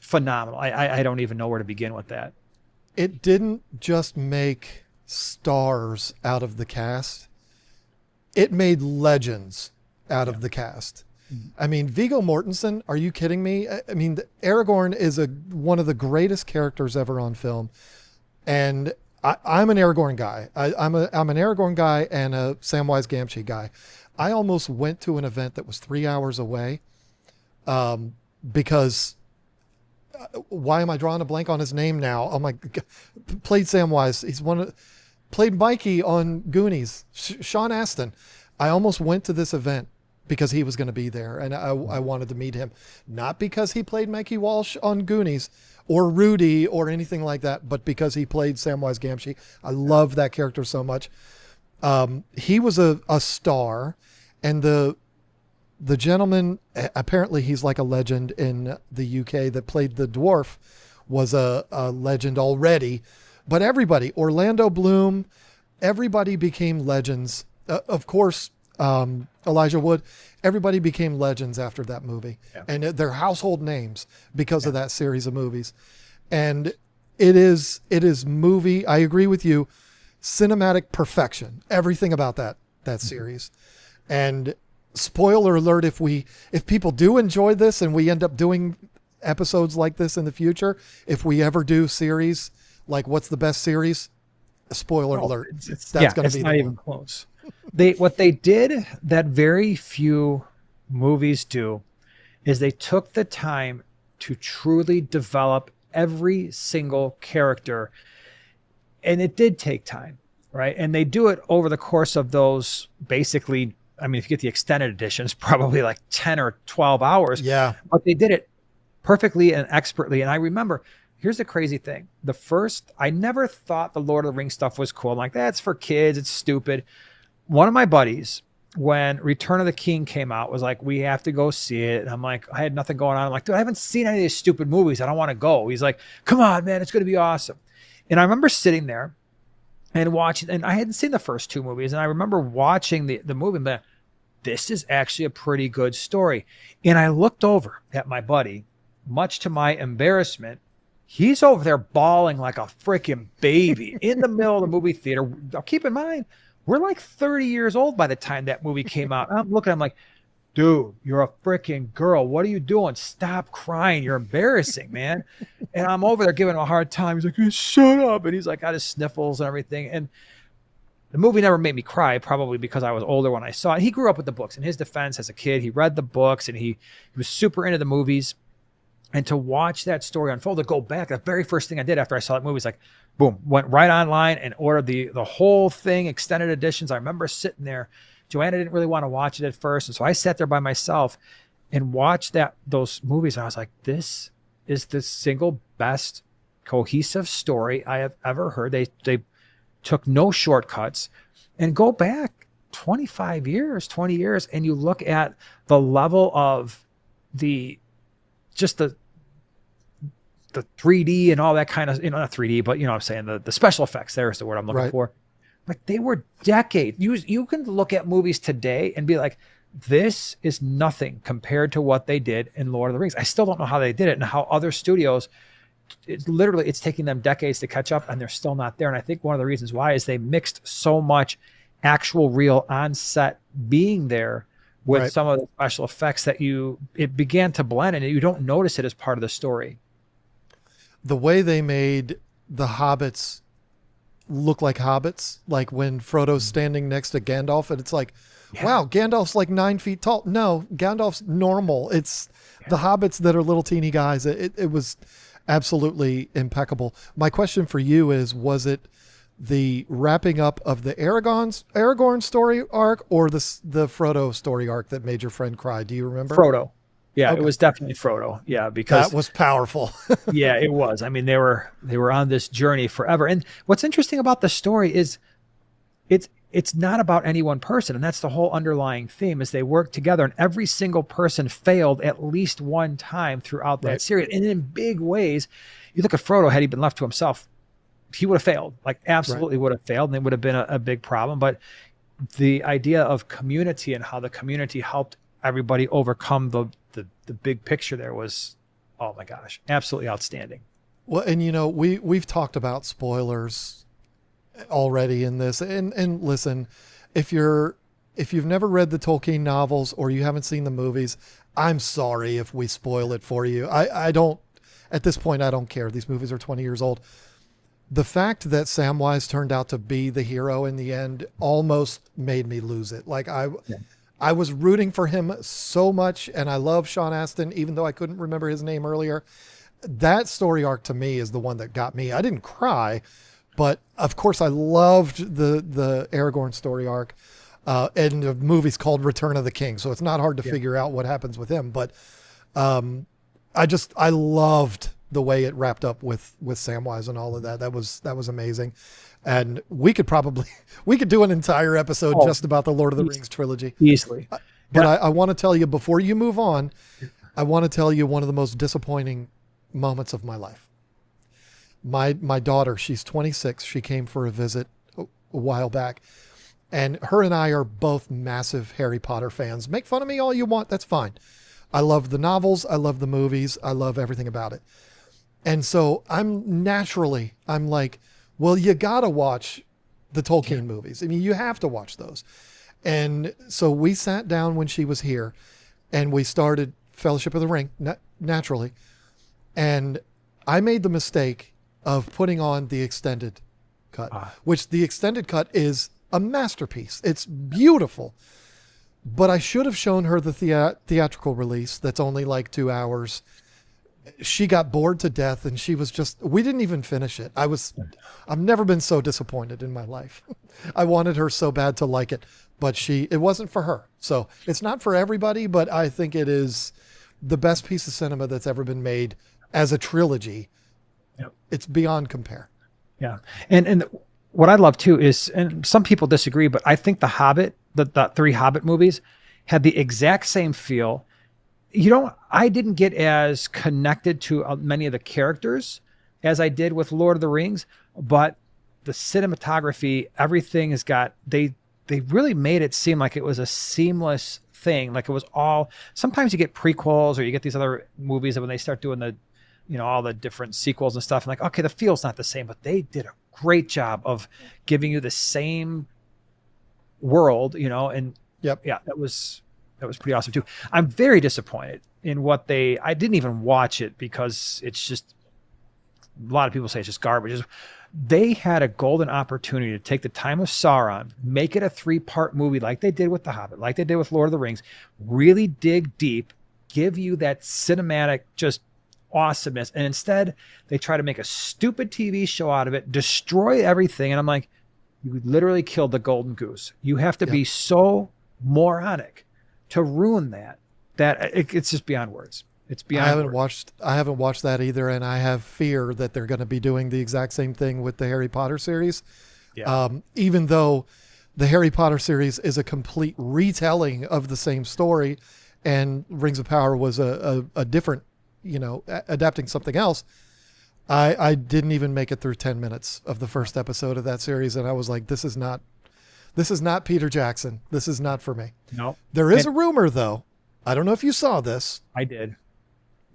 phenomenal. I don't even know where to begin with that. It didn't just make stars out of the cast. It made legends out of the cast. I mean, Viggo Mortensen, are you kidding me? I mean, Aragorn is one of the greatest characters ever on film. And I'm an Aragorn guy. I'm an Aragorn guy and a Samwise Gamgee guy. I almost went to an event that was 3 hours away because why am I drawing a blank on his name now? Oh my God. Played Samwise. Played Mikey on Goonies. Sean Astin. I almost went to this event because he was going to be there and I wanted to meet him. Not because he played Mikey Walsh on Goonies or Rudy or anything like that, but because he played Samwise Gamgee. I love that character so much. He was a star, and the gentleman, apparently he's like a legend in the UK that played the dwarf, was a legend already. But everybody, Orlando Bloom, everybody became legends. Of course, Elijah Wood, everybody became legends after that movie. Yeah. And they're household names because of that series of movies. And it is movie, I agree with you, cinematic perfection. Everything about that series. And spoiler alert, if people do enjoy this and we end up doing episodes like this in the future, if we ever do series like what's the best series, spoiler alert, it's going to be not even close. What they did that very few movies do is they took the time to truly develop every single character, and it did take time, right? And they do it over the course of those basically, I mean, if you get the extended editions, probably like 10 or 12 hours. Yeah. But they did it perfectly and expertly. And I remember, here's the crazy thing. I never thought the Lord of the Rings stuff was cool. I'm like, that's for kids. It's stupid. One of my buddies when Return of the King came out, was like, we have to go see it. And I'm like, I had nothing going on. I'm like, dude, I haven't seen any of these stupid movies. I don't want to go. He's like, come on, man, it's going to be awesome. And I remember sitting there and watching, and I hadn't seen the first two movies. And I remember watching the movie, but this is actually a pretty good story. And I looked over at my buddy, much to my embarrassment. He's over there bawling like a freaking baby in the middle of the movie theater. Now, keep in mind, we're like 30 years old by the time that movie came out. I'm looking, I'm like, dude, you're a freaking girl. What are you doing? Stop crying. You're embarrassing, man. And I'm over there giving him a hard time. He's like, hey, shut up. And he's like, got his sniffles and everything. And the movie never made me cry, probably because I was older when I saw it. He grew up with the books. In his defense, as a kid, he read the books and he was super into the movies. And to watch that story unfold, to go back, the very first thing I did after I saw that movie was like, boom, went right online and ordered the whole thing, extended editions. I remember sitting there. Joanna didn't really want to watch it at first. And so I sat there by myself and watched those movies. And I was like, this is the single best cohesive story I have ever heard. They took no shortcuts. And go back 25 years, 20 years, and you look at the level of just the 3D and all that kind of, not 3D, but I'm saying the special effects, there's the word I'm looking for. Like, they were decades. You can look at movies today and be like, this is nothing compared to what they did in Lord of the Rings. I still don't know how they did it and how other studios, it's taking them decades to catch up and they're still not there. And I think one of the reasons why is they mixed so much actual real on set being there with some of the special effects that it began to blend and you don't notice it as part of the story. The way they made the hobbits look like hobbits, like when Frodo's standing next to Gandalf and it's like, wow, Gandalf's like 9 feet tall. No, Gandalf's normal. It's the hobbits that are little teeny guys. It was absolutely impeccable. My question for you is, was it the wrapping up of the Aragorn story arc or the Frodo story arc that made your friend cry? Do you remember? Frodo. Yeah, It was definitely Frodo. Yeah, because that was powerful. Yeah, it was. I mean, they were on this journey forever. And what's interesting about the story is it's not about any one person. And that's the whole underlying theme, is they work together and every single person failed at least one time throughout that series. And in big ways, you look at Frodo, had he been left to himself, he would have failed, like absolutely would have failed. And it would have been a big problem. But the idea of community and how the community helped everybody overcome the big picture there was, oh my gosh, absolutely outstanding. Well, and we've talked about spoilers already in this, and listen, if you've never read the Tolkien novels or you haven't seen the movies, I'm sorry if we spoil it for you. I don't, at this point, I don't care. These movies are 20 years old. The fact that Samwise turned out to be the hero in the end almost made me lose it. Like I was rooting for him so much, and I love Sean Astin, even though I couldn't remember his name earlier. That story arc to me is the one that got me. I didn't cry, but of course I loved the Aragorn story arc. And the movie's called Return of the King, so it's not hard to figure out what happens with him. But I loved the way it wrapped up with Samwise and all of that. That was amazing. And we could do an entire episode just about the Lord of the Rings trilogy. Easily. But I want to tell you, before you move on, I want to tell you one of the most disappointing moments of my life. My daughter, she's 26. She came for a visit a while back. And her and I are both massive Harry Potter fans. Make fun of me all you want. That's fine. I love the novels. I love the movies. I love everything about it. And so I'm like, well, you got to watch the Tolkien movies. I mean, you have to watch those. And so we sat down when she was here and we started Fellowship of the Ring, naturally. And I made the mistake of putting on the extended cut, which the extended cut is a masterpiece. It's beautiful. But I should have shown her the theatrical release that's only like 2 hours. She got bored to death and we didn't even finish it. I've never been so disappointed in my life. I wanted her so bad to like it, but it wasn't for her. So it's not for everybody, but I think it is the best piece of cinema that's ever been made as a trilogy. Yep. It's beyond compare. Yeah. And what I love too is, and some people disagree, but I think The Hobbit the three Hobbit movies had the exact same feel. I didn't get as connected to many of the characters as I did with Lord of the Rings, but the cinematography, everything has got, they really made it seem like it was a seamless thing. Like it was all, sometimes you get prequels or you get these other movies that when they start doing all the different sequels and stuff, and like, okay, the feel's not the same, but they did a great job of giving you the same world, and Yep. yeah, that was pretty awesome too. I'm very disappointed in I didn't even watch it because it's just, a lot of people say it's just garbage. They had a golden opportunity to take the time of Sauron, make it a 3-part movie like they did with The Hobbit, like they did with Lord of the Rings, really dig deep, give you that cinematic just awesomeness. And instead they try to make a stupid TV show out of it, destroy everything. And I'm like, you literally killed the golden goose. You have to be so moronic to ruin that it's just beyond words. It's beyond I haven't watched that either, and I have fear that they're going to be doing the exact same thing with the Harry Potter series. Yeah. Even though the Harry Potter series is a complete retelling of the same story, and Rings of Power was a different, adapting something else. I didn't even make it through 10 minutes of the first episode of that series, and I was like, this is not Peter Jackson. This is not for me. No. There is a rumor, though. I don't know if you saw this. I did.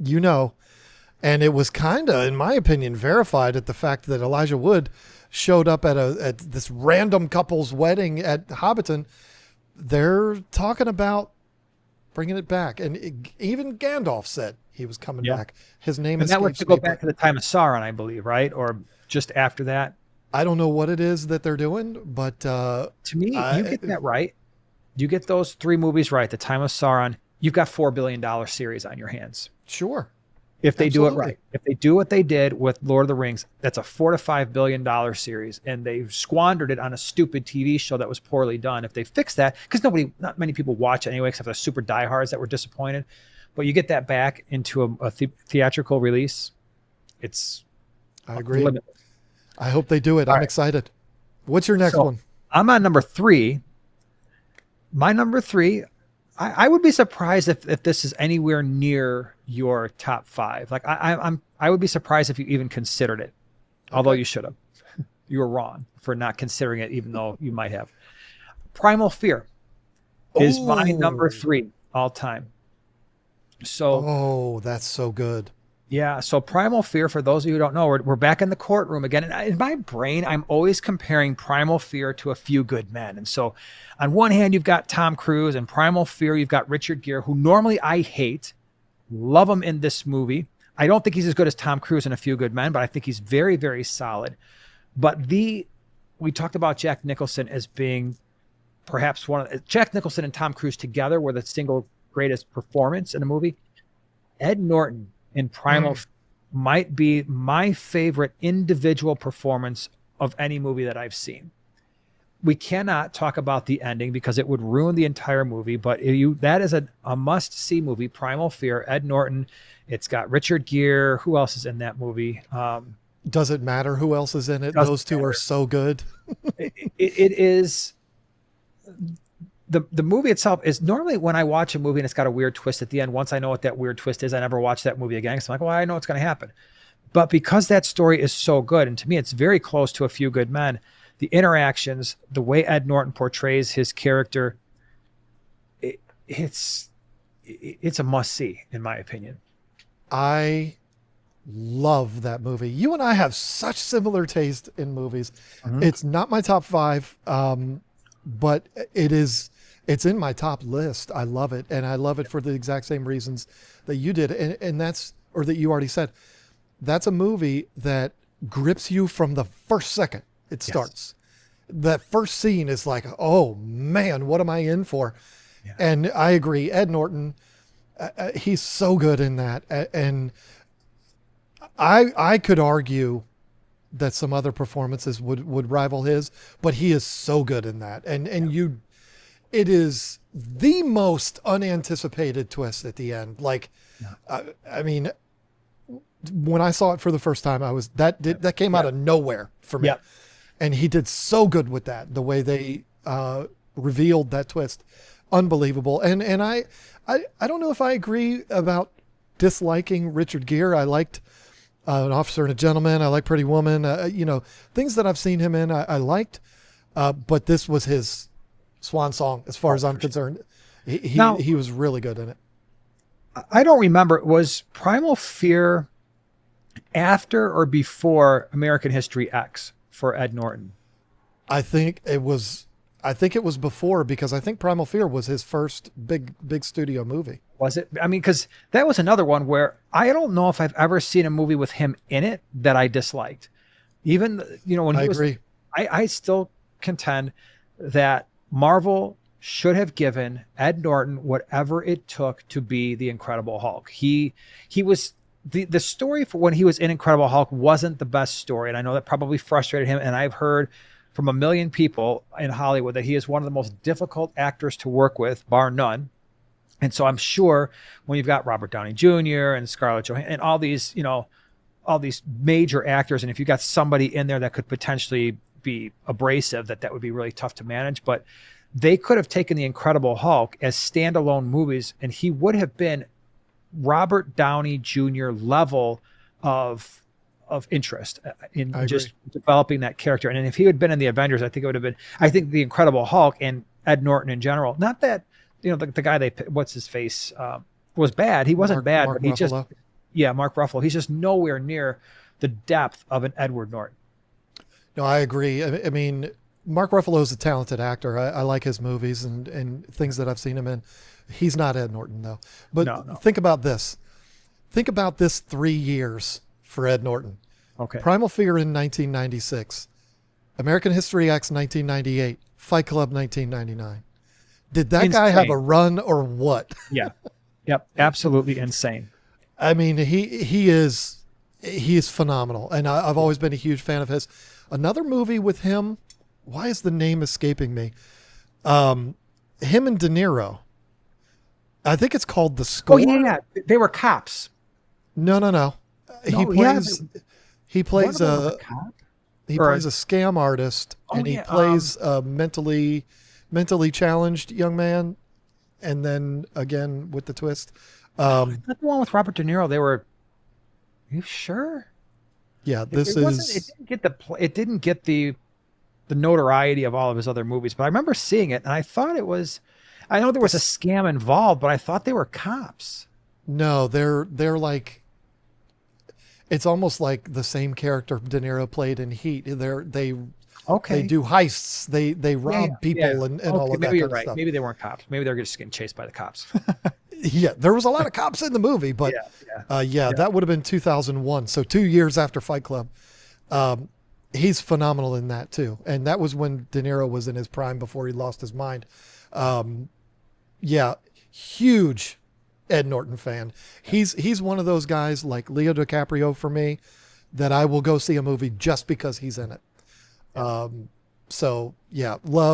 And it was kind of, in my opinion, verified at the fact that Elijah Wood showed up at this random couple's wedding at Hobbiton. They're talking about bringing it back. And even Gandalf said he was coming back. His name is. And that was to go back to the time of Sauron, I believe, right? Or just after that? I don't know what it is that they're doing, but to me, you get that right. You get those 3 movies right, the time of Sauron, you've got $4 billion series on your hands. Sure. If they do it right. If they do what they did with Lord of the Rings, that's a $4 to $5 billion series, and they squandered it on a stupid TV show that was poorly done. If they fix that, because not many people watch it anyway, except the super diehards that were disappointed. But you get that back into a theatrical release, I agree. limitless. I hope they do it. I'm excited. What's your next one? I'm on number 3. My number 3, I would be surprised if this is anywhere near your top 5. Like I would be surprised if you even considered it, although you should have. You were wrong for not considering it, even though you might have. Primal Fear is my number 3 all time. So, that's so good. Yeah. So Primal Fear, for those of you who don't know, we're back in the courtroom again. And in my brain, I'm always comparing Primal Fear to A Few Good Men. And so on one hand, you've got Tom Cruise, and Primal Fear, you've got Richard Gere, who normally I hate. Love him in this movie. I don't think he's as good as Tom Cruise in A Few Good Men, but I think he's very, very solid. But we talked about Jack Nicholson as being perhaps Jack Nicholson and Tom Cruise together were the single greatest performance in a movie. Ed Norton in Primal might be my favorite individual performance of any movie that I've seen. We cannot talk about the ending because it would ruin the entire movie, but that is a must-see movie, Primal Fear, Ed Norton. It's got Richard Gere. Who else is in that movie? Does it matter who else is in it? Those two are so good. It is... The movie itself is normally when I watch a movie and it's got a weird twist at the end, once I know what that weird twist is, I never watch that movie again. So I'm like, well, I know what's going to happen. But because that story is so good, and to me, it's very close to A Few Good Men, the interactions, the way Ed Norton portrays his character, it's a must-see, in my opinion. I love that movie. You and I have such similar taste in movies. Mm-hmm. It's not my top 5, but it's in my top list. I love it. And I love it for the exact same reasons that you did. And that you already said, that's a movie that grips you from the first second it starts. Yes. That first scene is like, oh man, what am I in for? Yeah. And I agree. Ed Norton, he's so good in that. And I could argue that some other performances would rival his, but he is so good in that. It is the most unanticipated twist at the end. Like, I mean, when I saw it for the first time, that came out of nowhere for me. Yep. And he did so good with that. The way they revealed that twist. Unbelievable. And I don't know if I agree about disliking Richard Gere. I liked An Officer and a Gentleman. I like Pretty Woman. Things that I've seen him in, I liked. But this was his swan song, as far as I'm concerned. He was really good in it. I don't remember. Was Primal Fear after or before American History X for Ed Norton? I think it was before, because I think Primal Fear was his first big studio movie. Was it? I mean, because that was another one where I don't know if I've ever seen a movie with him in it that I disliked. Even, when I agree. I still contend that Marvel should have given Ed Norton whatever it took to be the Incredible Hulk. He was the story for when he was in Incredible Hulk wasn't the best story. And I know that probably frustrated him. And I've heard from a million people in Hollywood that he is one of the most difficult actors to work with, bar none. And so I'm sure when you've got Robert Downey Jr. and Scarlett Johansson and all these major actors, and if you got somebody in there that could potentially be abrasive, that would be really tough to manage. But they could have taken the Incredible Hulk as standalone movies, and he would have been Robert Downey Jr. level of interest in just developing that character. And if he had been in the Avengers, I think it would have been, I think the Incredible Hulk and Ed Norton in general, not that, the guy what's his face, was bad. He wasn't bad, Mark but he Ruffalo. Mark Ruffalo. He's just nowhere near the depth of an Edward Norton. No, I agree. I mean, Mark Ruffalo is a talented actor. I like his movies and things that I've seen him in. He's not Ed Norton, though. But No. Think about this. Think about this 3 years for Ed Norton. Okay. Primal Fear in 1996. American History X 1998. Fight Club 1999. Did that guy have a run or what? Yeah. Yep. Absolutely insane. I mean, he is phenomenal. And I've always been a huge fan of his. Another movie with him, why is the name escaping me? Him and De Niro. I think it's called The Score. Oh, yeah. They were cops. No. He plays a scam artist, and he plays a mentally challenged young man, and then again with the twist. Not the one with Robert De Niro. Are you sure? Yeah, it didn't get the notoriety of all of his other movies, but I remember seeing it and I thought I know there was a scam involved, but I thought they were cops. No, they're like, it's almost like the same character De Niro played in Heat. They do heists, they rob people and all of that kind of stuff. Maybe they weren't cops. Maybe they're just getting chased by the cops. Yeah, there was a lot of cops in the movie, but that would have been 2001. So 2 years after Fight Club. He's phenomenal in that too. And that was when De Niro was in his prime before he lost his mind. Huge Ed Norton fan. He's one of those guys like Leo DiCaprio for me that I will go see a movie just because he's in it. Love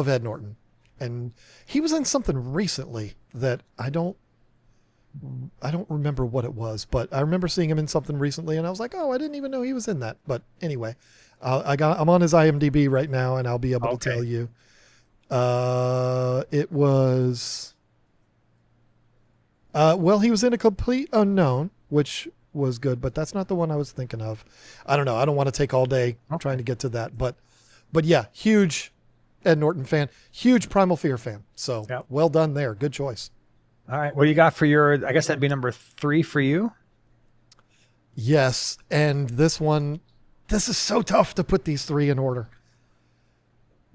Ed Norton. And he was in something recently that I don't remember what it was, but I remember seeing him in something recently and I was like, oh, I didn't even know he was in that. But anyway, I'm on his IMDb right now and I'll be able to tell you. It was, he was in A Complete Unknown, which was good, but that's not the one I was thinking of. I don't know. I don't want to take all day trying to get to that, but yeah, huge Ed Norton fan, huge Primal Fear fan. So well done there. Good choice. All right. What do you got for I guess that'd be number 3 for you? Yes. And this is so tough to put these 3 in order.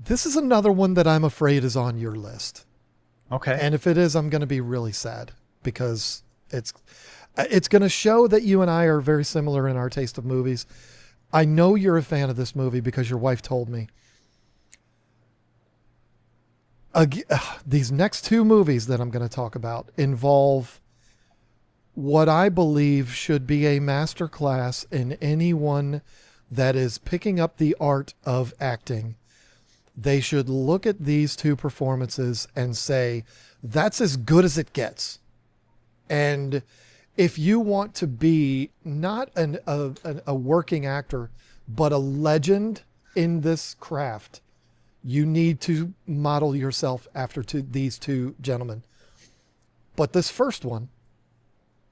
This is another one that I'm afraid is on your list. Okay. And if it is, I'm going to be really sad because it's going to show that you and I are very similar in our taste of movies. I know you're a fan of this movie because your wife told me. These next 2 movies that I'm going to talk about involve what I believe should be a masterclass in anyone that is picking up the art of acting. They should look at these 2 performances and say, that's as good as it gets. And if you want to be not a working actor, but a legend in this craft, You need to model yourself after these two gentlemen. But this first one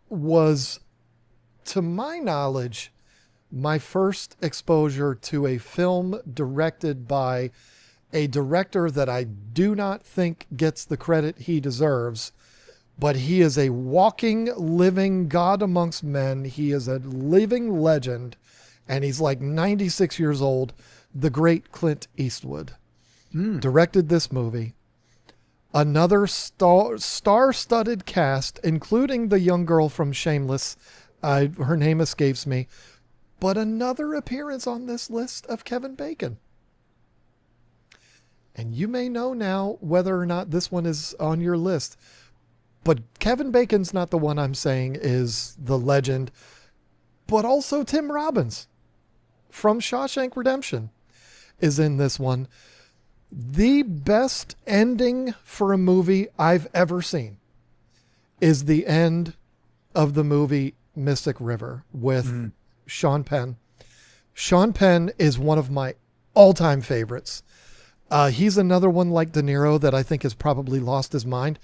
was, to my knowledge, my first exposure to a film directed by a director that I do not think gets the credit he deserves, but he is a walking, living God amongst men. He is a living legend, and he's like 96 years old. The great Clint Eastwood directed this movie. Another star-studded cast, including the young girl from Shameless. Her name escapes me. But another appearance on this list of Kevin Bacon. And you may know now whether or not this one is on your list. But Kevin Bacon's not the one I'm saying is the legend. But also Tim Robbins from Shawshank Redemption is in this one. The best ending for a movie I've ever seen is the end of the movie Mystic River with Sean Penn. Sean Penn is one of my all-time favorites. He's another one like De Niro that I think has probably lost his mind.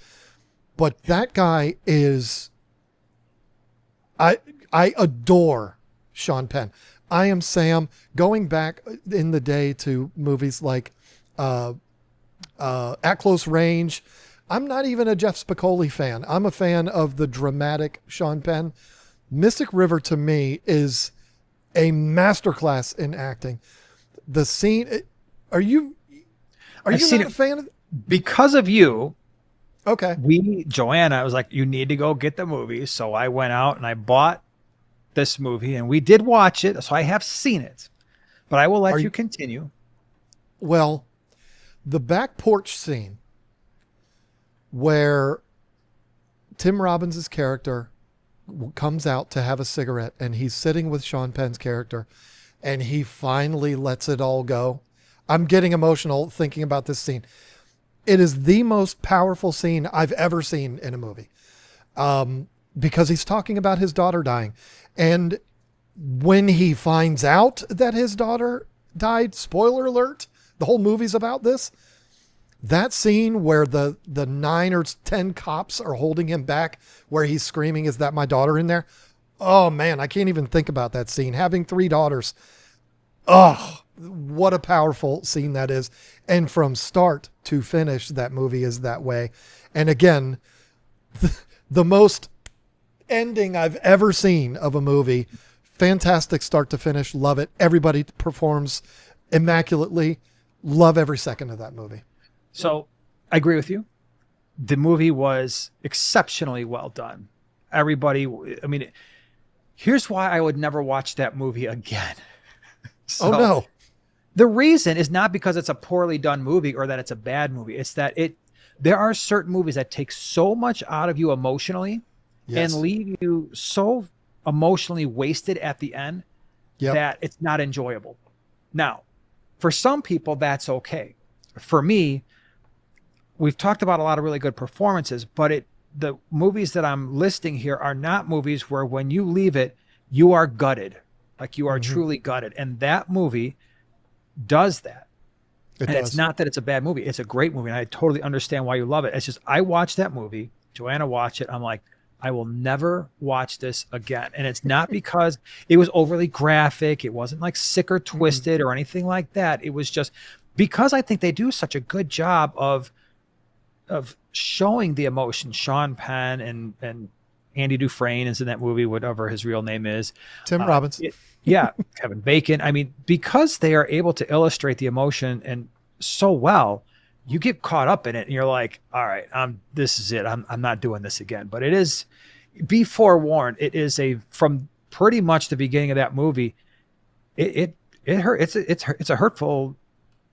But that guy is... I adore Sean Penn. I Am Sam, going back in the day to movies like At Close Range. I'm not even a Jeff Spicoli fan. I'm a fan of the dramatic Sean Penn. Mystic River to me is a masterclass in acting. The scene, are you not a fan of it? Because of you. Okay. Joanna was like, you need to go get the movie. So I went out and I bought this movie and we did watch it. So I have seen it, but I will let you continue. Well, the back porch scene where Tim Robbins' character comes out to have a cigarette and he's sitting with Sean Penn's character and he finally lets it all go. I'm getting emotional thinking about this scene. It is the most powerful scene I've ever seen in a movie. Because he's talking about his daughter dying. And when he finds out that his daughter died, spoiler alert, the whole movie's about this. That scene where the 9 or 10 cops are holding him back, where he's screaming, "Is that my daughter in there?" Oh man, I can't even think about that scene. Having 3 daughters. Oh, what a powerful scene that is. And from start to finish, that movie is that way. And again, the most ending I've ever seen of a movie. Fantastic start to finish. Love it. Everybody performs immaculately. Love every second of that movie. So I agree with you. The movie was exceptionally well done. Everybody, I mean, here's why I would never watch that movie again. Oh no. The reason is not because it's a poorly done movie or that it's a bad movie. It's that there are certain movies that take so much out of you emotionally and leave you so emotionally wasted at the end that it's not enjoyable. Now, for some people, that's okay. For me, we've talked about a lot of really good performances, but the movies that I'm listing here are not movies where when you leave it, you are gutted. Like you are truly gutted. And that movie does that. It's not that it's a bad movie. It's a great movie. And I totally understand why you love it. It's just, I watched that movie. Joanna watched it. I'm like, I will never watch this again. And it's not because it was overly graphic. It wasn't like sick or twisted or anything like that. It was just because I think they do such a good job of showing the emotion. Sean Penn and Andy Dufresne is in that movie, whatever his real name is. Tim Robbins. Kevin Bacon. I mean, because they are able to illustrate the emotion and so well, you get caught up in it and you're like, all right, this is it. I'm not doing this again. But it is, be forewarned, it is from pretty much the beginning of that movie, it hurt. It's a hurtful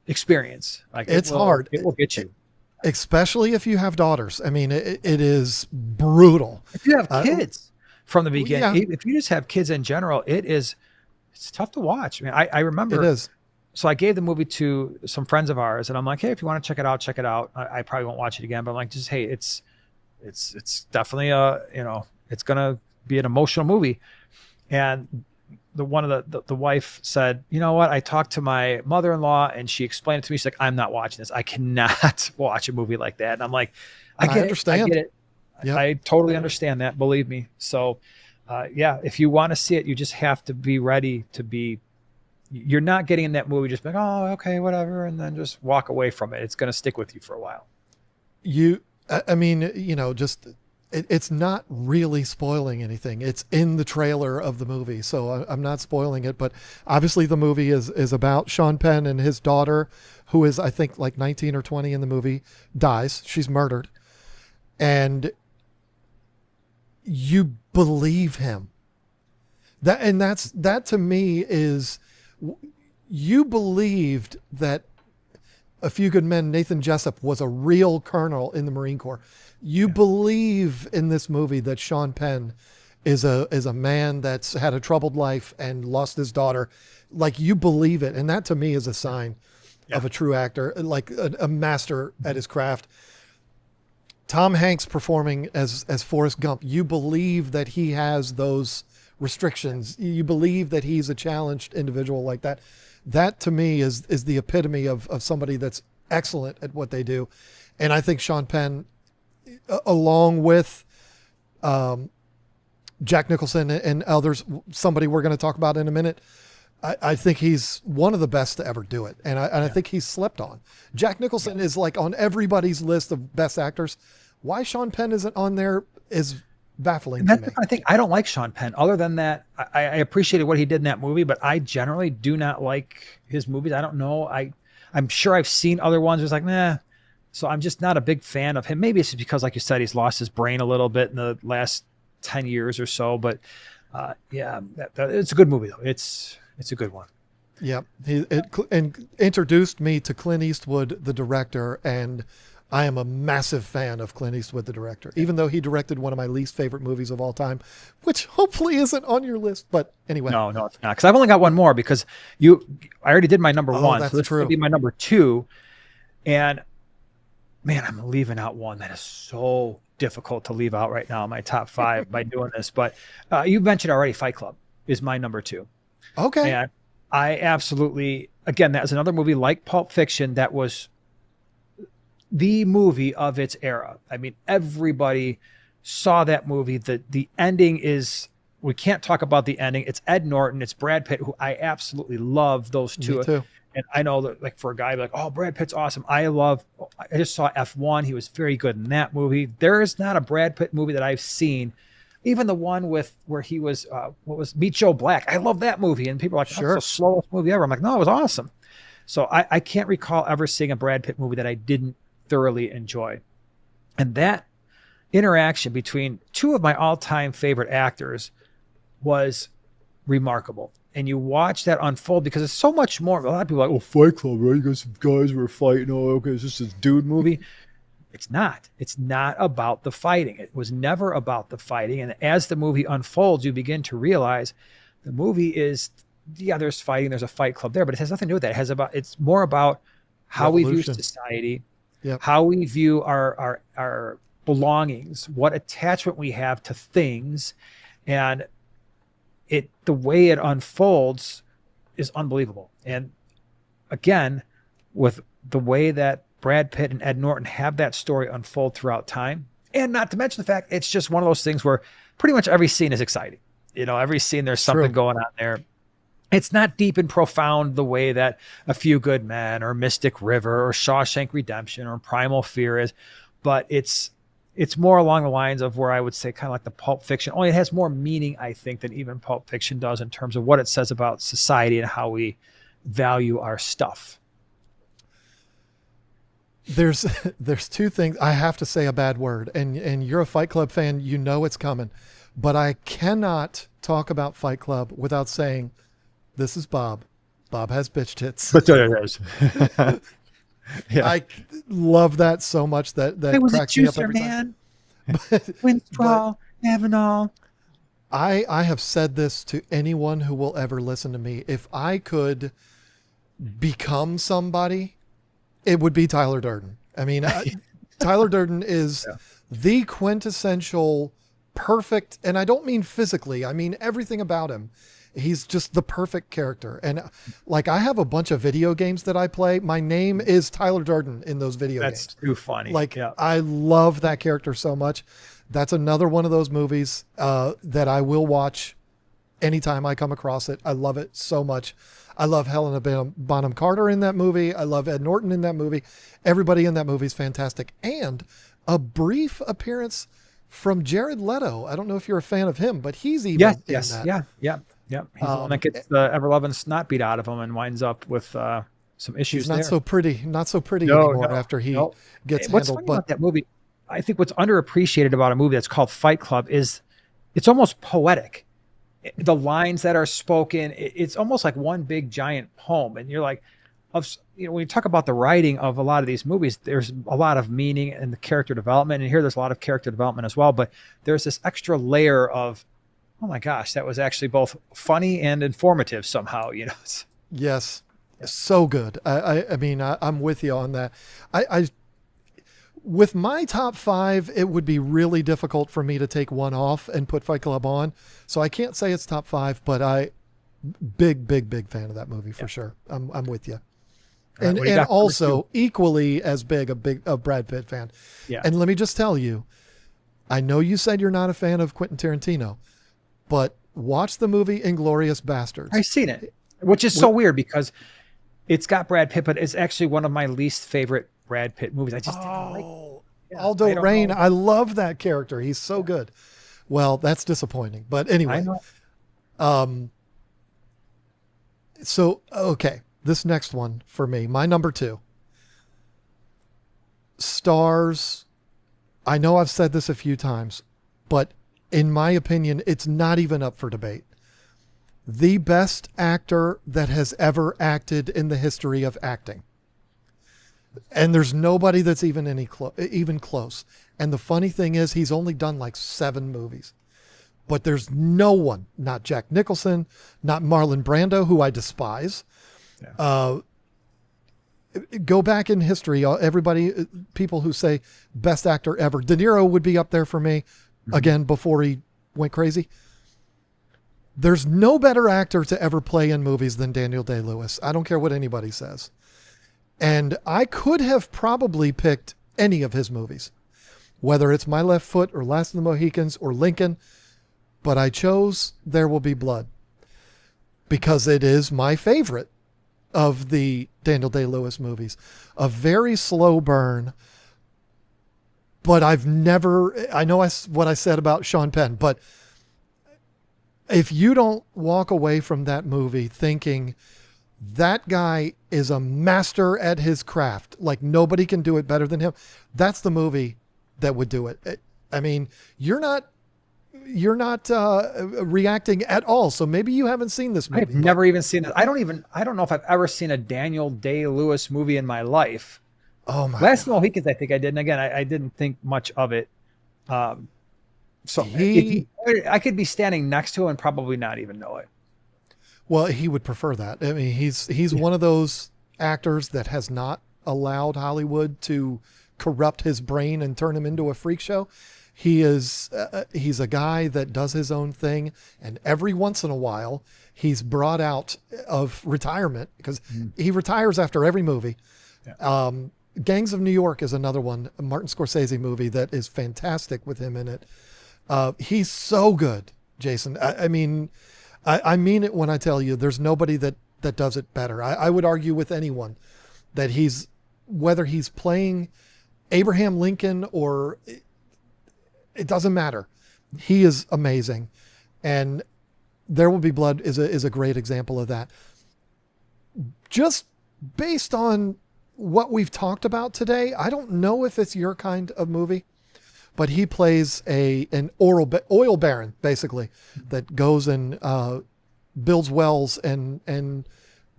experience. Like it's hard. It will get you. Especially if you have daughters. I mean, it is brutal. If you have kids from the beginning, if you just have kids in general, it's tough to watch. I mean, I remember it is. So I gave the movie to some friends of ours and I'm like, hey, if you want to check it out, check it out. I probably won't watch it again, but I'm like, just, hey, it's definitely it's going to be an emotional movie. And the one of the wife said, you know what? I talked to my mother-in-law and she explained it to me. She's like, I'm not watching this. I cannot watch a movie like that. And I'm like, I understand. get it. Yep. I totally understand that. Believe me. So, yeah, if you want to see it, you just have to be ready to be. You're not getting in that movie just like, oh, okay, whatever, and then just walk away from it. It's going to stick with you for a while. I mean, just it's not really spoiling anything. It's in the trailer of the movie, so I'm not spoiling it. But obviously, the movie is about Sean Penn and his daughter, who is, I think, like 19 or 20 in the movie, dies. She's murdered, and you believe him. That to me is, you believed that A Few Good Men, Nathan Jessup, was a real colonel in the Marine Corps. You believe in this movie that Sean Penn is a man that's had a troubled life and lost his daughter. Like, you believe it. And that to me is a sign of a true actor, like a master at his craft. Tom Hanks performing as Forrest Gump, you believe that he has those restrictions. You believe that he's a challenged individual like that. That to me is the epitome of somebody that's excellent at what they do. And I think Sean Penn, along with Jack Nicholson and others, somebody we're going to talk about in a minute, I think he's one of the best to ever do it. And I think he's slept on. Jack Nicholson is like on everybody's list of best actors. Why Sean Penn isn't on there is baffling to me. I think I don't like Sean Penn. Other than that, I appreciated what he did in that movie, but I generally do not like his movies. I don't know. I'm sure I've seen other ones. It's like, nah. So I'm just not a big fan of him. Maybe it's because, like you said, he's lost his brain a little bit in the last 10 years or so. But it's a good movie though. It's a good one. Yeah, and introduced me to Clint Eastwood, the director, and I am a massive fan of Clint Eastwood, the director, even though he directed one of my least favorite movies of all time, which hopefully isn't on your list. But anyway. No, it's not. Because I've only got one more because I already did my number one. That's so this true. will be my number two. And man, I'm leaving out one that is so difficult to leave out right now in my top five by doing this. But you mentioned already Fight Club is my number two. Okay. And I absolutely, again, that was another movie like Pulp Fiction that was the movie of its era. I mean, everybody saw that movie. The ending is, we can't talk about the ending. It's Ed Norton, it's Brad Pitt, who I absolutely love those two. Me too. And I know that, like, for a guy like, oh, Brad Pitt's awesome. I just saw F1. He was very good in that movie. There is not a Brad Pitt movie that I've seen, even the one where he was, Meet Joe Black. I love that movie. And people are like, that's the slowest movie ever. I'm like, no, it was awesome. So I can't recall ever seeing a Brad Pitt movie that I didn't thoroughly enjoy. And that interaction between two of my all-time favorite actors was remarkable. And you watch that unfold because it's so much more. A lot of people are like, oh, Fight Club, right? You got some guys were fighting. Oh, okay, it's just this dude movie. It's not. It's not about the fighting. It was never about the fighting. And as the movie unfolds, you begin to realize the movie is, there's fighting, there's a fight club there, but it has nothing to do with that. It's more about how we view society, how we view our belongings, what attachment we have to things, and the way it unfolds is unbelievable. And again, with the way that Brad Pitt and Ed Norton have that story unfold throughout time, and not to mention the fact it's just one of those things where pretty much every scene is exciting. Every scene there's something going on there. It's not deep and profound the way that A Few Good Men or Mystic River or Shawshank Redemption or Primal Fear is, but it's more along the lines of where I would say kind of like the Pulp Fiction. Only it has more meaning, I think, than even Pulp Fiction does in terms of what it says about society and how we value our stuff. There's two things. I have to say a bad word, and you're a Fight Club fan, you know it's coming, but I cannot talk about Fight Club without saying, this is Bob. Bob has bitch tits. But there it is. Yeah. I love that so much that cracks me up every time. Winstraw, Avenal. I have said this to anyone who will ever listen to me. If I could become somebody, it would be Tyler Durden. I mean, Tyler Durden is the quintessential perfect, and I don't mean physically, I mean everything about him He's just the perfect character. And like, I have a bunch of video games that I play. My name is Tyler Durden in those video That's games. too funny. Like, Yeah. I love that character so much. That's another one of those movies that I will watch anytime I come across it. I love it so much. I love Helena Bonham Carter in that movie. I love Ed Norton in that movie. Everybody in that movie is fantastic. And a brief appearance from Jared Leto. I don't know if you're a fan of him, but he's even in that. Yeah. He's the one that gets the ever-loving snot beat out of him and winds up with some issues. He's not there. so pretty anymore after he gets What's handled. funny about that movie, I think what's underappreciated about a movie that's called Fight Club is it's almost poetic. The lines that are spoken, it's almost like one big giant poem. And you're like, when you talk about the writing of a lot of these movies, there's a lot of meaning in the character development. And here there's a lot of character development as well. But there's this extra layer of, oh my gosh, that was actually both funny and informative somehow, Yes. So good. I mean, I'm with you on that. With my top 5, it would be really difficult for me to take one off and put Fight Club on. So I can't say it's top 5, but big fan of that movie for sure. I'm with you. And also equally as big a Brad Pitt fan. Yeah. And let me just tell you, I know you said you're not a fan of Quentin Tarantino, but watch the movie Inglourious Bastards. I've seen it, which is so weird because it's got Brad Pitt, but it's actually one of my least favorite Brad Pitt movies. I just didn't like Aldo Rain. I love that character. He's so good. Well, that's disappointing. But anyway. So, okay. This next one for me, my number 2. Stars. I know I've said this a few times, but in my opinion, it's not even up for debate. The best actor that has ever acted in the history of acting. And there's nobody that's even close. And the funny thing is, he's only done like 7 movies. But there's no one, not Jack Nicholson, not Marlon Brando, who I despise. Yeah. Go back in history, people who say best actor ever. De Niro would be up there for me, again, before he went crazy. There's no better actor to ever play in movies than Daniel Day-Lewis. I don't care what anybody says. And I could have probably picked any of his movies, whether it's My Left Foot or Last of the Mohicans or Lincoln, but I chose There Will Be Blood because it is my favorite of the Daniel Day-Lewis movies. A very slow burn, but I know what I said about Sean Penn, but if you don't walk away from that movie thinking that guy is a master at his craft, like nobody can do it better than him, that's the movie that would do it. I mean, you're not reacting at all. So maybe you haven't seen this movie. I've never even seen it. I don't know if I've ever seen a Daniel Day-Lewis movie in my life. Oh my! Last of the Mohicans, I think I did. And again, I didn't think much of it. So I could be standing next to him and probably not even know it. Well, he would prefer that. I mean, he's one of those actors that has not allowed Hollywood to corrupt his brain and turn him into a freak show. He's a guy that does his own thing, and every once in a while he's brought out of retirement because he retires after every movie. Yeah. Gangs of New York is another one, a Martin Scorsese movie that is fantastic with him in it. He's so good, Jason. I mean it when I tell you there's nobody that does it better. I would argue with anyone that whether he's playing Abraham Lincoln or it doesn't matter. He is amazing. And There Will Be Blood is a great example of that. Just based on what we've talked about today, I don't know if it's your kind of movie, but he plays an oil baron, basically, that goes and builds wells and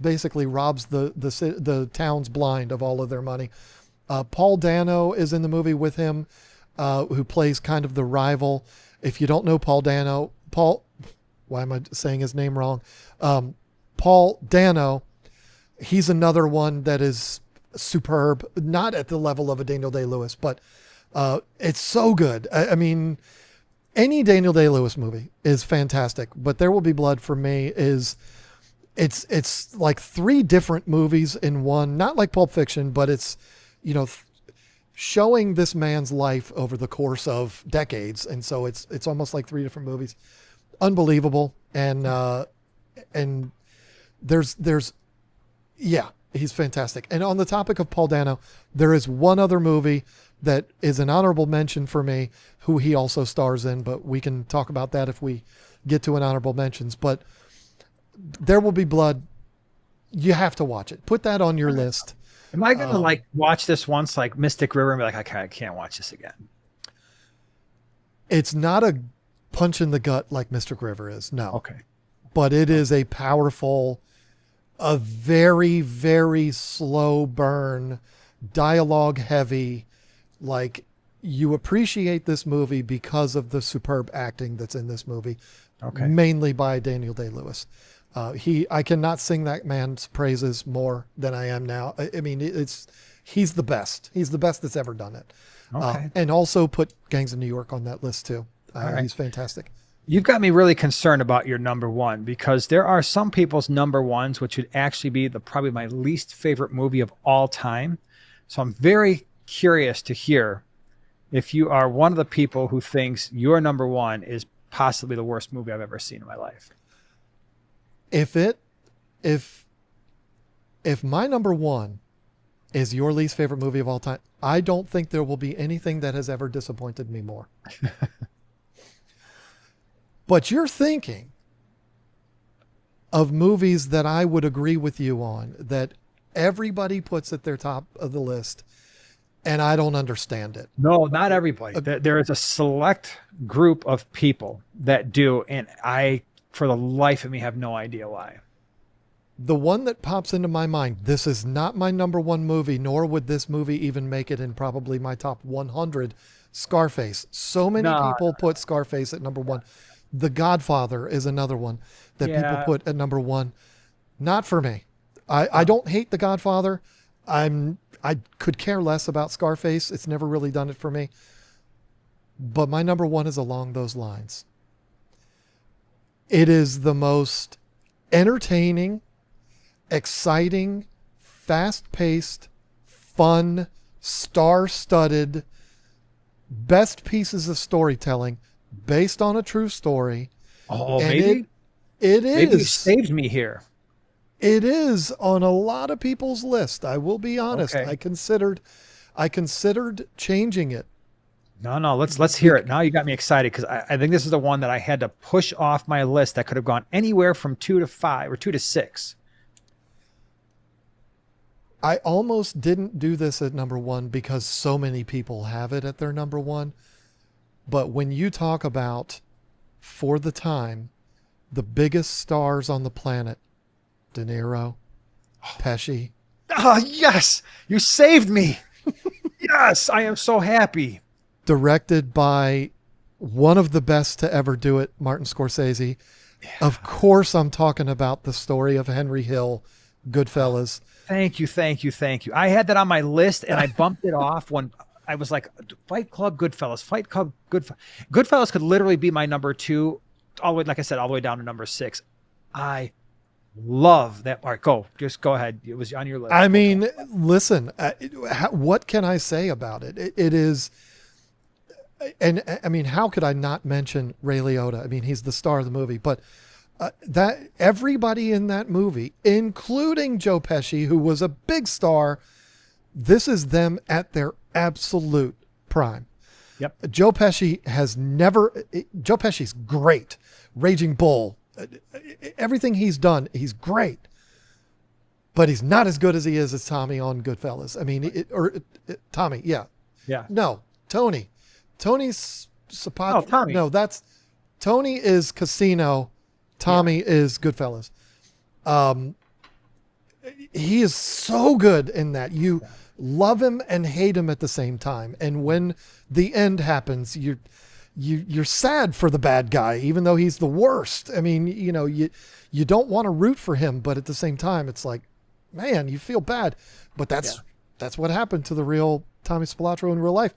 basically robs the towns blind of all of their money. Paul Dano is in the movie with him, who plays kind of the rival. If you don't know Paul Dano, why am I saying his name wrong? Paul Dano, he's another one that is superb, not at the level of a Daniel Day-Lewis, but it's so good. I mean, Any Daniel Day-Lewis movie is fantastic, but There Will Be Blood for me is it's like three different movies in one. Not like Pulp Fiction, but it's, you know, showing this man's life over the course of decades, and so it's almost like three different movies. Unbelievable, and there's yeah, he's fantastic. And on the topic of Paul Dano, there is one other movie that is an honorable mention for me, who he also stars in, but we can talk about that if we get to an honorable mentions. But There Will Be Blood, you have to watch it. Put that on your list. Am I going to like watch this once, like Mystic River, and be like, I can't watch this again? It's not a punch in the gut like Mystic River is. No. Okay. But it is a powerful, a very, very slow burn, dialogue heavy. Like, you appreciate this movie because of the superb acting that's in this movie. Okay. Mainly by Daniel Day-Lewis. I cannot sing that man's praises more than I am now. I mean, he's the best. He's the best that's ever done it. Okay. And also put Gangs of New York on that list too. Right. He's fantastic. You've got me really concerned about your number one, because there are some people's number ones, which would actually be probably my least favorite movie of all time. So I'm very curious to hear if you are one of the people who thinks your number one is possibly the worst movie I've ever seen in my life. If my number one is your least favorite movie of all time, I don't think there will be anything that has ever disappointed me more. But you're thinking of movies that I would agree with you on, that everybody puts at their top of the list, and I don't understand it. No, not everybody. There is a select group of people that do, and I, for the life of me, have no idea why. The one that pops into my mind, this is not my number one movie, nor would this movie even make it in probably my top 100, Scarface. So many people put Scarface at number one. The Godfather is another one that people put at number one. Not for me. I don't hate The Godfather. I could care less about Scarface. It's never really done it for me. But my number one is along those lines. It is the most entertaining, exciting, fast-paced, fun, star-studded, best pieces of storytelling based on a true story. Oh, and maybe it is. Maybe you saved me here. It is on a lot of people's list. I will be honest. Okay. I considered changing it. No, let's hear it. Now you got me excited, because I think this is the one that I had to push off my list that could have gone anywhere from 2 to 5 or 2 to 6. I almost didn't do this at number one because so many people have it at their number one. But when you talk about, for the time, the biggest stars on the planet, De Niro, Pesci. Oh, yes. You saved me. Yes. I am so happy. Directed by one of the best to ever do it, Martin Scorsese. Yeah. Of course, I'm talking about the story of Henry Hill, Goodfellas. Thank you. I had that on my list, and I bumped it off when I was like, Fight Club, Goodfellas, Fight Club, Goodfellas. Goodfellas could literally be my number two, all the way, like I said, all the way down to number 6. I love that. All right, go ahead. It was on your list. I mean, listen, what can I say about it? It is, and I mean, how could I not mention Ray Liotta? I mean, he's the star of the movie, but that everybody in that movie, including Joe Pesci, who was a big star, this is them at their absolute prime. Yep. Joe Pesci's great. Raging Bull, everything he's done, he's great. But he's not as good as he is as Tommy on Goodfellas. I mean, Tommy, yeah. Yeah. No, Tony. Tony's Sapat. Oh, Tommy. No, Tony is Casino. Tommy is Goodfellas. He is so good in that. You love him and hate him at the same time. And when the end happens, you're sad for the bad guy, even though he's the worst. I mean, you don't want to root for him, but at the same time, it's like, man, you feel bad. But that's what happened to the real Tommy Spilotro in real life.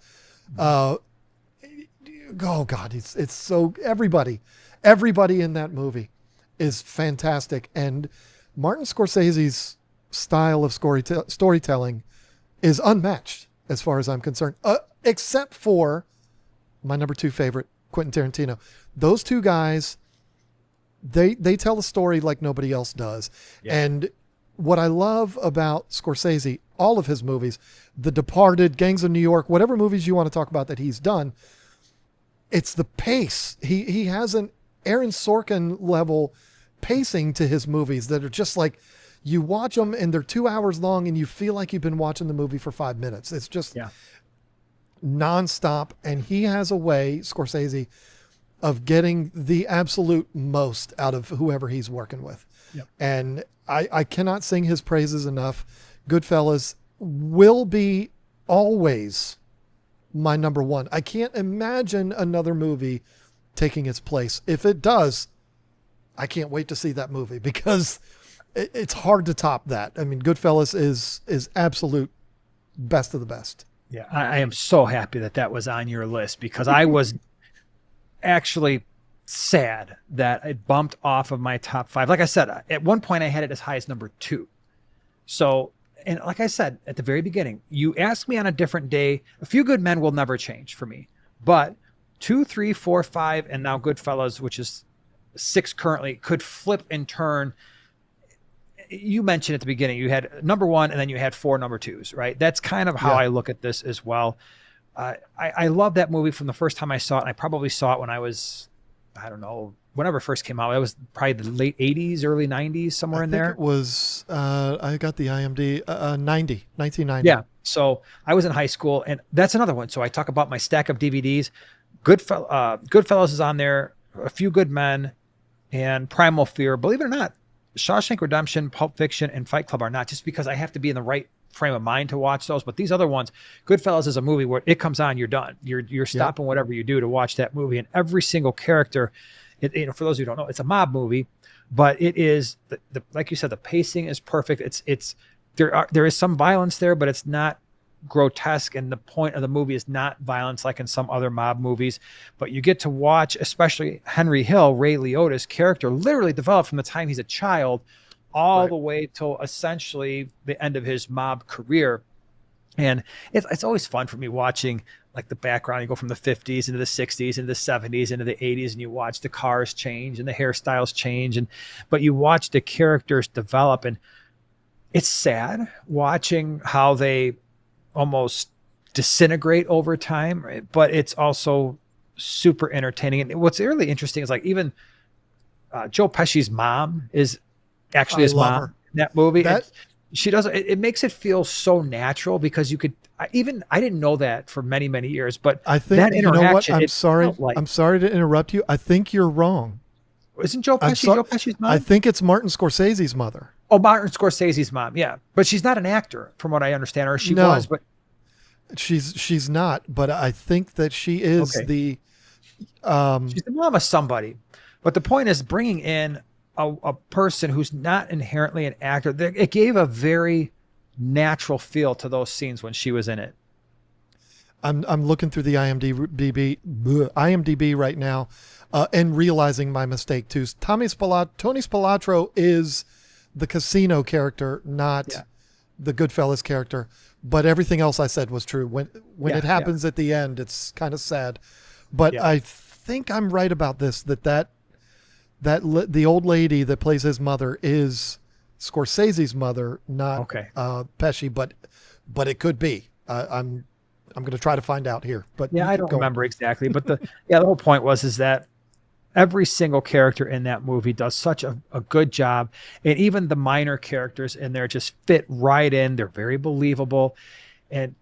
Oh God, it's so everybody in that movie is fantastic, and Martin Scorsese's style of storytelling is unmatched as far as I'm concerned, except for my number two favorite, Quentin Tarantino. Those two guys, they tell a story like nobody else does. Yeah. And what I love about Scorsese, all of his movies, The Departed, Gangs of New York, whatever movies you want to talk about that he's done, it's the pace. He has an Aaron Sorkin level pacing to his movies that are just like, you watch them and they're 2 hours long and you feel like you've been watching the movie for 5 minutes. It's just nonstop. And he has a way, Scorsese, of getting the absolute most out of whoever he's working with. Yep. And I cannot sing his praises enough. Goodfellas will be always my number one. I can't imagine another movie taking its place. If it does, I can't wait to see that movie because it's hard to top that. I mean, Goodfellas is absolute best of the best. Yeah, I am so happy that was on your list because I was actually sad that it bumped off of my top 5. Like I said, at one point I had it as high as number 2. So, and like I said at the very beginning, you ask me on a different day, A Few Good Men will never change for me. But 2, 3, 4, 5, and now Goodfellas, which is 6 currently, could flip and turn. You mentioned at the beginning, you had number 1 and then you had 4 number 2s, right? That's kind of how I look at this as well. I love that movie from the first time I saw it. And I probably saw it when I was, I don't know, whenever it first came out. It was probably the late 80s, early 90s, somewhere in there. It was, I got the IMDb, 1990. Yeah. So I was in high school, and that's another one. So I talk about my stack of DVDs. Goodfellas is on there, A Few Good Men, and Primal Fear. Believe it or not, Shawshank Redemption, Pulp Fiction, and Fight Club are not, just because I have to be in the right frame of mind to watch those. But these other ones, Goodfellas is a movie where it comes on, you're done. You're stopping whatever you do to watch that movie. And every single character, for those who don't know, it's a mob movie, but it is the like you said, the pacing is perfect. There is some violence there, but it's not grotesque, and the point of the movie is not violence like in some other mob movies. But you get to watch, especially Henry Hill, Ray Liotta's character, literally develop from the time he's a child all the way till essentially the end of his mob career. And it's always fun for me watching like the background. You go from the 50s into the 60s, into the 70s, into the 80s, and you watch the cars change and the hairstyles change, but you watch the characters develop. And it's sad watching how they almost disintegrate over time, right? But it's also super entertaining. And what's really interesting is like even Joe Pesci's mom is actually his mom in that movie. She does it makes it feel so natural because you could I didn't know that for many, many years, but I think that interaction, I'm sorry. I'm sorry to interrupt you. I think you're wrong. Isn't Joe Pesci's mom? I think it's Martin Scorsese's mother. Oh, Martin Scorsese's mom. Yeah. But she's not an actor from what I understand, or she was, but she's not, but I think that she is she's the mom of somebody. But the point is bringing in a person who's not inherently an actor. It gave a very natural feel to those scenes when she was in it. I'm looking through the IMDb right now, and realizing my mistake too. Tony Spilotro is the casino character, not the Goodfellas character. But everything else I said was true. When it happens at the end, it's kind of sad. But I think I'm right about this. The old lady that plays his mother is Scorsese's mother, not Pesci, but it could be. I'm going to try to find out here. But I don't remember exactly. But the whole point is that every single character in that movie does such a good job, and even the minor characters in there just fit right in. They're very believable, and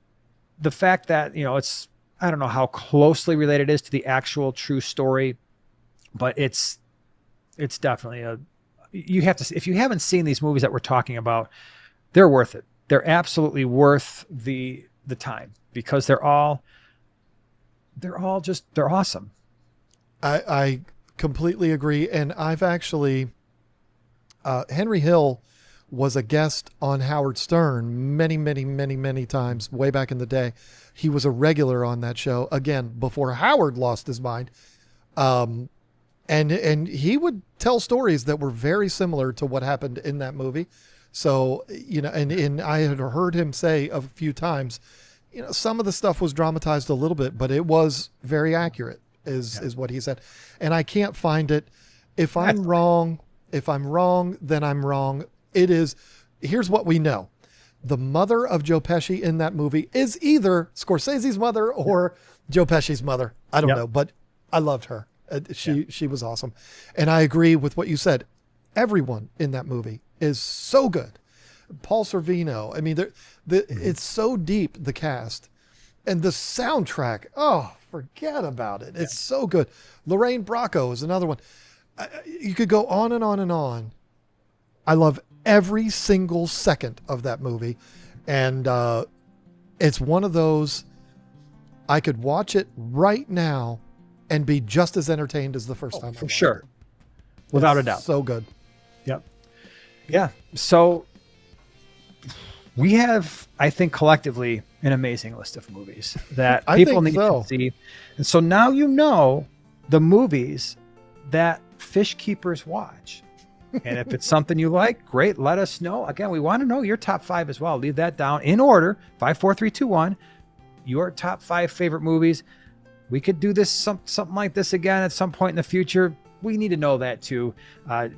the fact that it's, I don't know how closely related it is to the actual true story, but it's definitely you have to, if you haven't seen these movies that we're talking about, they're worth it. They're absolutely worth the time because they're awesome. I completely agree. And I've actually, Henry Hill was a guest on Howard Stern many times way back in the day. He was a regular on that show, again, before Howard lost his mind. And he would tell stories that were very similar to what happened in that movie. So, and I had heard him say a few times, some of the stuff was dramatized a little bit, but it was very accurate is what he said. And I can't find it. If I'm wrong, then I'm wrong. It is, here's what we know. The mother of Joe Pesci in that movie is either Scorsese's mother or Joe Pesci's mother. I don't know, but I loved her. She was awesome. And I agree with what you said. Everyone in that movie is so good. Paul Sorvino. I mean, it's so deep, the cast. And the soundtrack, forget about it. It's so good. Lorraine Bracco is another one. You could go on and on and on. I love every single second of that movie. And it's one of those, I could watch it right now and be just as entertained as the first time. For sure. Without a doubt. So good. Yep. Yeah. So we have, I think, collectively an amazing list of movies that people need to see. And so now the movies that fish keepers watch. And if it's something you like, great, let us know. Again, we want to know your top 5 as well. Leave that down in order, 5, 4, 3, 2, 1. Your top 5 favorite movies. We could do this something like this again at some point in the future. We need to know that too,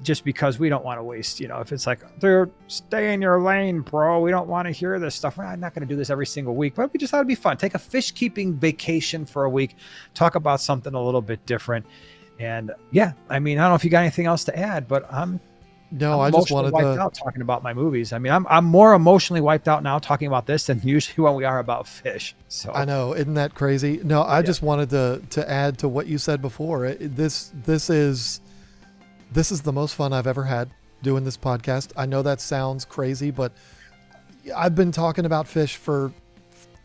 just because we don't want to waste, if it's like, dude, stay in your lane, bro. We don't want to hear this stuff. We're not going to do this every single week, but we just thought it'd be fun. Take a fish keeping vacation for a week, talk about something a little bit different. And I don't know if you got anything else to add, but I'm just wanted wiped out talking about my movies. I mean, I'm more emotionally wiped out now talking about this than usually when we are about fish. So I know, isn't that crazy? No, I just wanted to add to what you said before. This is the most fun I've ever had doing this podcast. I know that sounds crazy, but I've been talking about fish for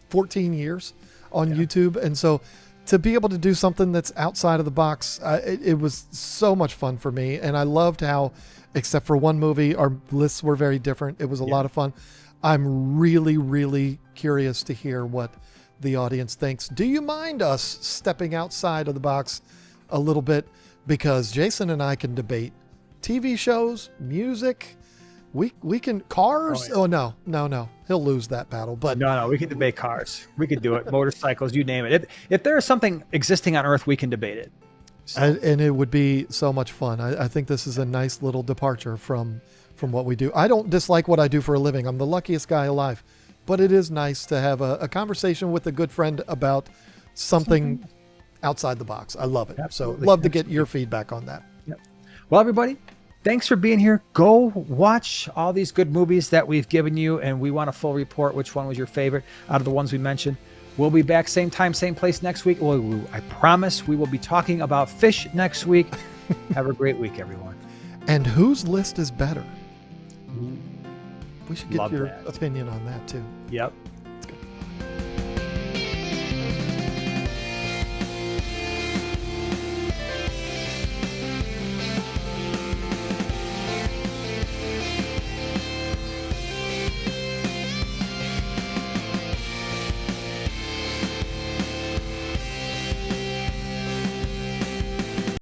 14 years on YouTube, and so to be able to do something that's outside of the box, it was so much fun for me. And I loved how, except for one movie, our lists were very different. It was a lot of fun. I'm really, really curious to hear what the audience thinks. Do you mind us stepping outside of the box a little bit? Because Jason and I can debate TV shows, music. We can cars. Oh no. He'll lose that battle. But no, we can debate cars. We can do it. Motorcycles, you name it. If there is something existing on Earth, we can debate it. So. And it would be so much fun. I think this is a nice little departure from what we do. I don't dislike what I do for a living. I'm the luckiest guy alive. But it is nice to have a conversation with a good friend about something outside the box. I love it. Absolutely. So love to get your feedback on that. Yep. Well, everybody, thanks for being here. Go watch all these good movies that we've given you, and we want a full report. Which one was your favorite out of the ones we mentioned? We'll be back same time, same place next week. I promise we will be talking about fish next week. Have a great week, everyone. And whose list is better? We should get Love your that. opinion on that too. Yep.